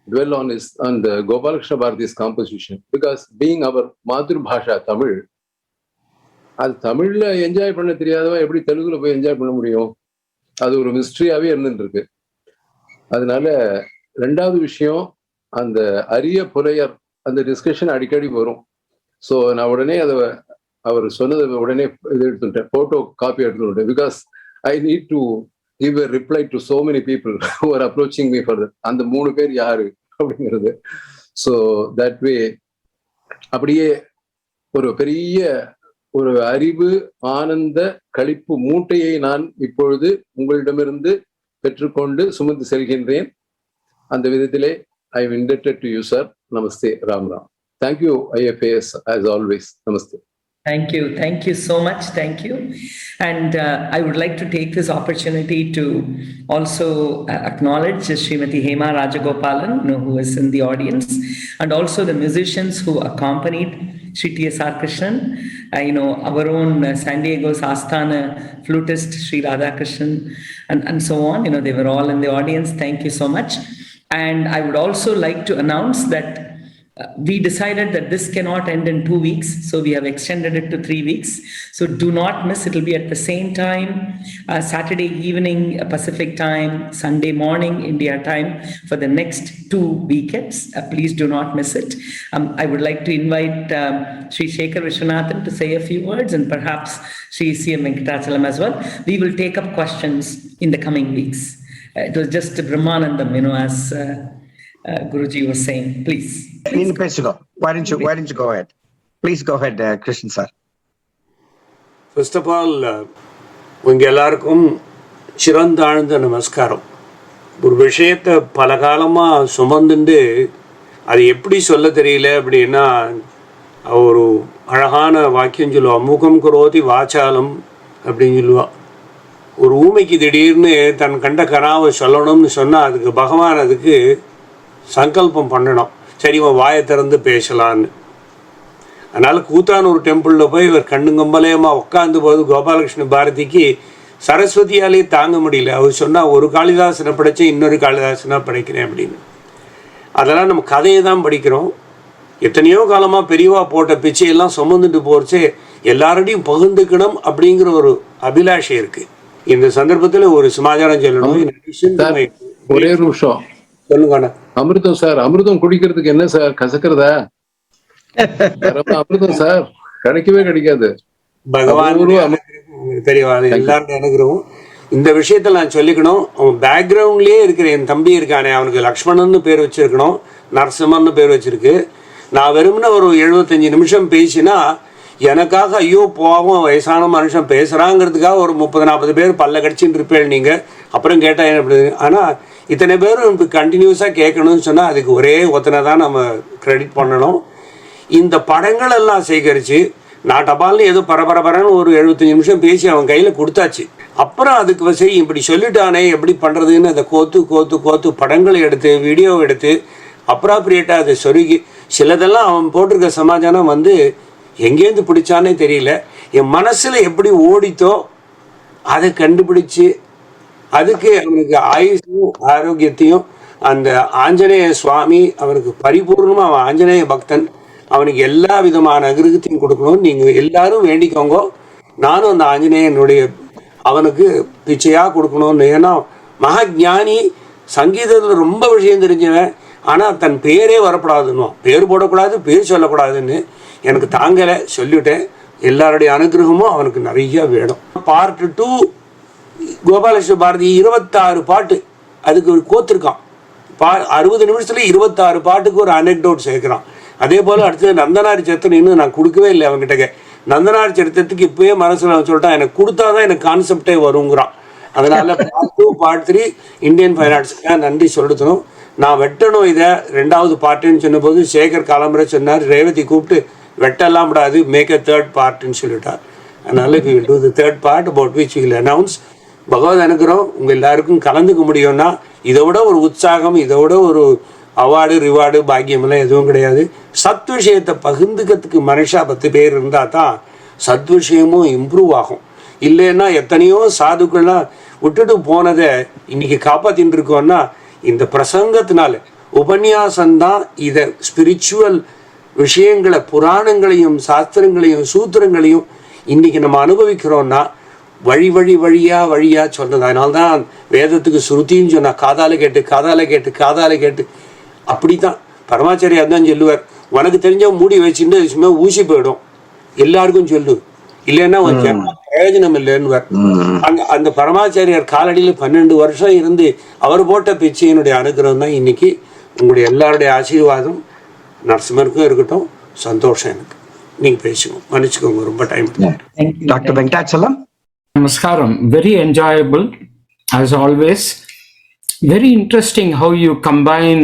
dwell on the Gopalakrishna Bharati's composition, because being our Madhur Bhasha Tamil, அது தமிழ்ல enjoy பண்ண தெரியாதவன் எப்படி தெலுங்குல போய் என்ஜாய் பண்ண முடியும்? அது ஒரு மிஸ்ட்ரியாவே இருந்துட்டு இருக்கு. அதனால 2வது விஷயம், அந்த அரிய புலையர் அந்த டிஸ்கஷன் அடிக்கடி வரும். ஸோ நான் உடனே அவர் சொன்னதை உடனே இது எடுத்துட்டேன், போட்டோ காப்பி எடுத்துட்டேன். Because I need to give a reply to so many people who are approaching me for அந்த 3 பேர் யாரு அப்படிங்கிறது. ஸோ தட் வே அப்படியே ஒரு பெரிய ஒரு அறிவு ஆனந்த களிப்பு மூட்டையை நான் இப்பொழுது உங்களிடமிருந்து பெற்றுக்கொண்டு சுமந்து செல்கின்றேன். அந்த விதத்திலே I am indebted to you, sir. Namaste, Ram Ram. Thank you, IFAS, as always. Namaste. Thank you so much. Thank you. And I would like to take this opportunity to also acknowledge Srimati Hema Rajagopalan, who is in the audience, and also the musicians who accompanied Sri TSR Krishnan, our own San Diego's Asthana flutist, Sri Radhakrishnan, and so on. They were all in the audience. Thank you so much. And I would also like to announce that we decided that this cannot end in 2 weeks. So we have extended it to 3 weeks. So do not miss. It will be at the same time, Saturday evening, Pacific time, Sunday morning, India time, for the next 2 weekends. Please do not miss it. I would like to invite Sri Shekhar Vishwanathan to say a few words, and perhaps Sri C.M. Venkatachalam as well. We will take up questions in the coming weeks. It was just Brahmanandam, as Guruji was saying. Please. Why don't you go ahead? Please go ahead, Krishnan sir. First of all, உங்க எல்லாருக்கும் சிறந்தாழ்ந்த நமஸ்காரம். ஒரு விஷயத்தை பல காலமா சுமந்துண்டு அது எப்படி சொல்ல தெரியல அப்படின்னா, ஒரு அழகான வாக்கியம் சொல்லுவா, முகம் குரோதி வாச்சாலம் அப்படின்னு சொல்லுவா. ஒரு ஊமைக்கு திடீர்னு தன் கண்ட கனாவை சொல்லணும்னு சொன்னால் அதுக்கு பகவான் அதுக்கு சங்கல்பம் பண்ணணும், சரி இவன் வாயை திறந்து பேசலான்னு. அதனால் கூத்தானூர் டெம்பிளில் போய் இவர் கண்ணுங்கம்பலையமாக உட்காந்து போது கோபாலகிருஷ்ண பாரதிக்கு சரஸ்வதியாலே தாங்க முடியல. அவர் சொன்னால் ஒரு காளிதாசனை படைச்சேன், இன்னொரு காளிதாசனாக படைக்கிறேன் அப்படின்னு. அதெல்லாம் நம்ம கதையை தான் படிக்கிறோம். எத்தனையோ காலமாக பெரியவா போட்ட பிச்சையெல்லாம் சுமந்துட்டு போகிறச்சே எல்லாரோடையும் பகிர்ந்துக்கணும் அப்படிங்கிற ஒரு அபிலாஷை இருக்குது. இந்த சந்தர்ப்பத்தில் ஒரு சமாச்சாரம் சொல்லணும். ஒரே நிமிஷம் சொல்லுங்க. அமிர்தம் சார், அமிர்தம் குடிக்கிறதுக்கு என்ன சார் கசக்கிறதா? அமிர்தம் சார் கிடைக்கவே கிடைக்காது. பகவான் தெரியவா எல்லாரும் அனுகிரகம். இந்த விஷயத்தில் நான் சொல்லிக்கணும், அவன் பேக்ரவுண்ட்லேயே இருக்கிற என் தம்பி இருக்கானே, அவனுக்கு லக்ஷ்மணன்னு பேர் வச்சுருக்கணும், நரசிம்மன்னு பேர் வச்சுருக்கு. நான் வெறும்னா ஒரு 75 நிமிஷம் பேசினா எனக்காக ஐயோ போவோம் வயசான மனுஷன் பேசுகிறாங்கிறதுக்காக ஒரு 30-40 பேர் பல்ல கடிச்சின்னு இருப்பேன் நீங்கள். அப்புறம் கேட்டால் என்ன அப்படி. ஆனால் இத்தனை பேரும் இப்போ கண்டினியூஸாக கேட்கணும்னு சொன்னால் அதுக்கு ஒரே ஒத்தனை தான் நம்ம கிரெடிட் பண்ணணும். இந்த படங்கள் எல்லாம் சேகரித்து நான் டபால்னு ஏதோ பரபரன்னு ஒரு 75 நிமிஷம் பேசி அவன் கையில் கொடுத்தாச்சு. அப்புறம் அதுக்கு சரி இப்படி சொல்லிட்டானே எப்படி பண்ணுறதுன்னு அதை கோத்து படங்களை எடுத்து வீடியோ எடுத்து அப்ராப்ரியேட்டாக அதை சொருகி சிலதெல்லாம் அவன் போட்டிருக்க சமாச்சாரம் வந்து எங்கேருந்து பிடிச்சானே தெரியல. என் மனசில் எப்படி ஓடித்தோ அதை கண்டுபிடிச்சு அதுக்கு அவனுக்கு ஆயுசும் ஆரோக்கியத்தையும் அந்த ஆஞ்சநேய சுவாமி அவனுக்கு பரிபூர்ணமாக, அவன் ஆஞ்சநேய பக்தன், அவனுக்கு எல்லா விதமான அகிருகத்தையும் கொடுக்கணும்னு நீங்கள் எல்லாரும் வேண்டிக்கோங்க. நானும் அந்த ஆஞ்சநேயனுடைய அவனுக்கு பிச்சையாக கொடுக்கணும்னு. ஏன்னா மகாஜானி சங்கீதத்தில் ரொம்ப விஷயம் தெரிஞ்சவன், ஆனால் தன் பேரே வரப்படாதுன்னு, பேர் போடக்கூடாது, பேர் சொல்லக்கூடாதுன்னு எனக்கு தாங்கலை, சொல்லிவிட்டேன். எல்லாருடைய அனுகிரகமும் அவனுக்கு நிறைய வேணும். பார்ட் 2 கோபாலகிருஷ்ண பாரதி 26 பாட்டு அதுக்கு ஒரு கோத்திருக்கான். 60 நிமிஷத்துல 26 பாட்டுக்கு ஒரு அனெக்டோட் சேர்க்கிறான். அதே போல் அடுத்தது நந்தனார் சரித்திரம் இன்னும் நான் கொடுக்கவே இல்லை அவங்ககிட்ட. நந்தனார் சரித்திரத்துக்கு இப்போயே மனசில் சொல்லிட்டான், எனக்கு கொடுத்தாதான் எனக்கு கான்செப்டே வருங்கிறான். அதனால பார்ட் 2 பார்ட் 3 இந்தியன் ஃபைன் ஆர்ட்ஸ்க்காக நன்றி சொல்லணும். நான் வெட்டணும் இதை 2வது பார்ட்டுன்னு சொன்னபோது சேகர் காலம்பரை சொன்னார், ரேவதி கூப்பிட்டு வெட்டெல்லாம் விடாது, மேக் அ 3rd பார்ட்னு சொல்லிட்டார். அதனால we will do the 3rd part about which we will announce. பகவத் அனுகிரகம் உங்கள் எல்லாருக்கும் கலந்துக்க முடியும்னா இதை விட ஒரு உற்சாகம், இதை விட ஒரு அவார்டு ரிவார்டு பாக்கியமெல்லாம் எதுவும் கிடையாது. சத் விஷயத்தை பகிர்ந்துக்கிறதுக்கு மனுஷா 10 பேர் இருந்தால் தான் சத் விஷயமும் இம்ப்ரூவ் ஆகும். இல்லைன்னா எத்தனையோ சாதுக்கள்லாம் விட்டுட்டு போனதை இன்னைக்கு காப்பாற்றின்னு இருக்கோன்னா இந்த பிரசங்கத்தினால உபன்யாசம்தான் இதை ஸ்பிரிச்சுவல் விஷயங்களை புராணங்களையும் சாஸ்திரங்களையும் சூத்திரங்களையும் இன்னைக்கு நம்ம அனுபவிக்கிறோம்னா வழியா சொல்றது. அதனால்தான் வேதத்துக்கு ஸ்ருதின்னு சொன்னா காதால கேட்டு அப்படித்தான் பரமாச்சாரியா தான் சொல்லுவார், உனக்கு தெரிஞ்ச மூடி வச்சுட்டு சும்மா ஊசி போயிடும், எல்லாருக்கும் சொல்லு, இல்லைன்னா பிரயோஜனம் இல்லைன்னு. அந்த பரமாச்சாரியார் காலடியில் 12 வருஷம் இருந்து அவர் போட்ட பிச்சையினுடைய அனுகிரகம் தான் இன்னைக்கு. உங்களுடைய எல்லாருடைய ஆசீர்வாதம் நரசிம்மருக்கும் இருக்கட்டும். சந்தோஷம் எனக்கு. நீங்க பேசுவோம், மன்னிச்சுக்கோங்க ரொம்ப time. Doctor Venkatachalam. Namaskaram. Very enjoyable as always. Very interesting how you combine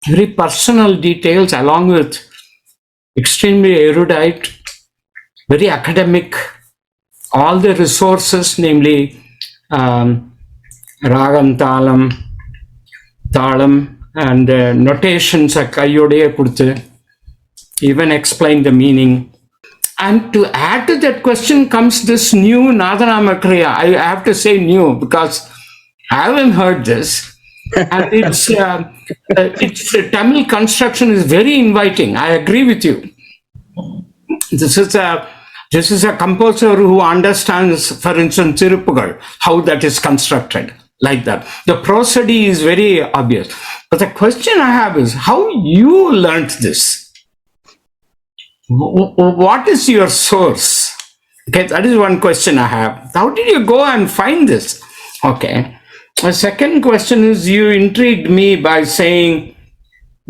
very personal details along with extremely erudite, very academic, all the resources, namely ragam, talam and notations kayodeye kuduthu, even explain the meaning. And to add to that question comes this new Nadanama Kriya. I have to say new because I haven't heard this. And its Tamil construction is very inviting. I agree with you. This is a composer who understands, for instance, Tirupugal, how that is constructed, like that. The prosody is very obvious. But the question I have is, how you learnt this? What is your source? Okay, that is one question I have. How did you go and find this? Okay. The second question is, you intrigued me by saying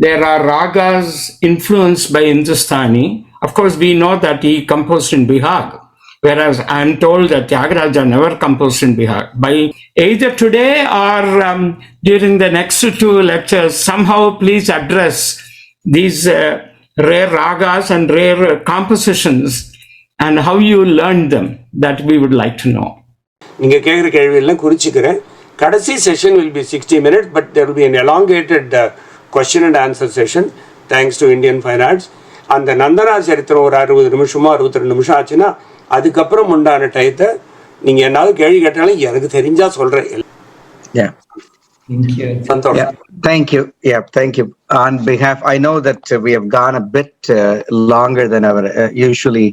there are ragas influenced by Hindustani. Of course, we know that he composed in Bihar, whereas I am told that Tyagaraja never composed in Bihar. By either today or during the next 2 lectures, somehow please address these rare ragas and rare compositions and how you learned them. That we would like to know. நீங்க கேக்குற கேள்வியெல்லாம் குறிச்சுக்கிறேன். கடைசி session will be 60 minutes, but there will be an elongated question and answer session thanks to Indian Fine Arts. அந்த நந்தனார் சரித்திரம் ஒரு 60 நிமிஷமோ 62 நிமிஷம் ஆச்சுன்னா அதுக்கப்புறம் உண்டான டயத்தை நீங்க என்னாவது கேள்வி கேட்டாலும் எனக்கு தெரிஞ்சா சொல்றேன். Thank you. Yeah, thank you. On behalf, I know that we have gone a bit longer than our usually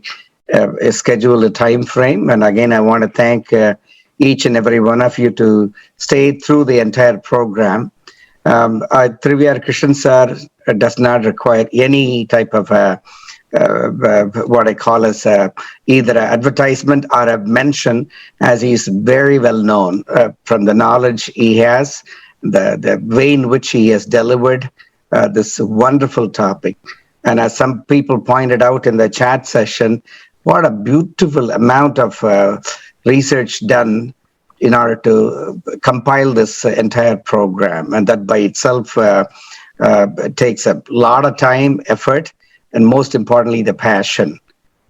scheduled time frame. And again, I want to thank each and every one of you to stay through the entire program. Thiruvaiyaru Krishnan sir does not require any type of what I call as either an advertisement or a mention, as he's very well known from the knowledge he has, the way in which he has delivered this wonderful topic. And as some people pointed out in the chat session, what a beautiful amount of research done in order to compile this entire program. And that by itself takes a lot of time, effort, and most importantly, the passion.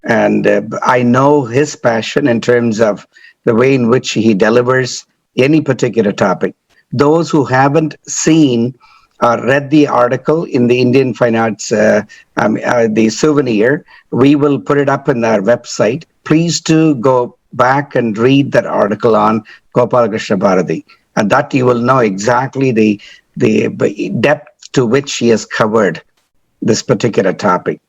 And I know his passion in terms of the way in which he delivers any particular topic. Those who haven't seen or read the article in the Indian Fine Arts, the souvenir, we will put it up in our website. Please do go back and read that article on Gopalakrishna Bharati. And that you will know exactly the depth to which he has covered this particular topic.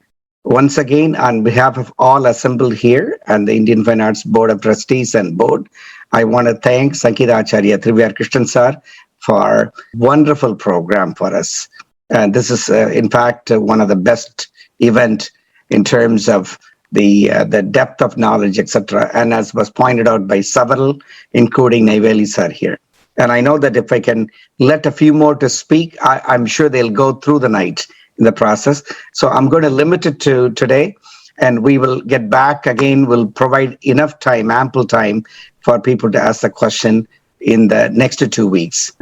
Once again, on behalf of all assembled here and the Indian Fine Arts Board of Trustees and Board, I want to thank Sangeeta Acharya Thiruvaiyaru Krishnan sir for wonderful program for us. And this is, in fact, one of the best event in terms of the depth of knowledge, etc. And as was pointed out by several, including Neyveli sir here. And I know that if I can let a few more to speak, I'm sure they'll go through the night in the process. So I'm going to limit it to today, and we will get back again. We'll provide enough time, ample time for people to ask the question in the next 2 weeks.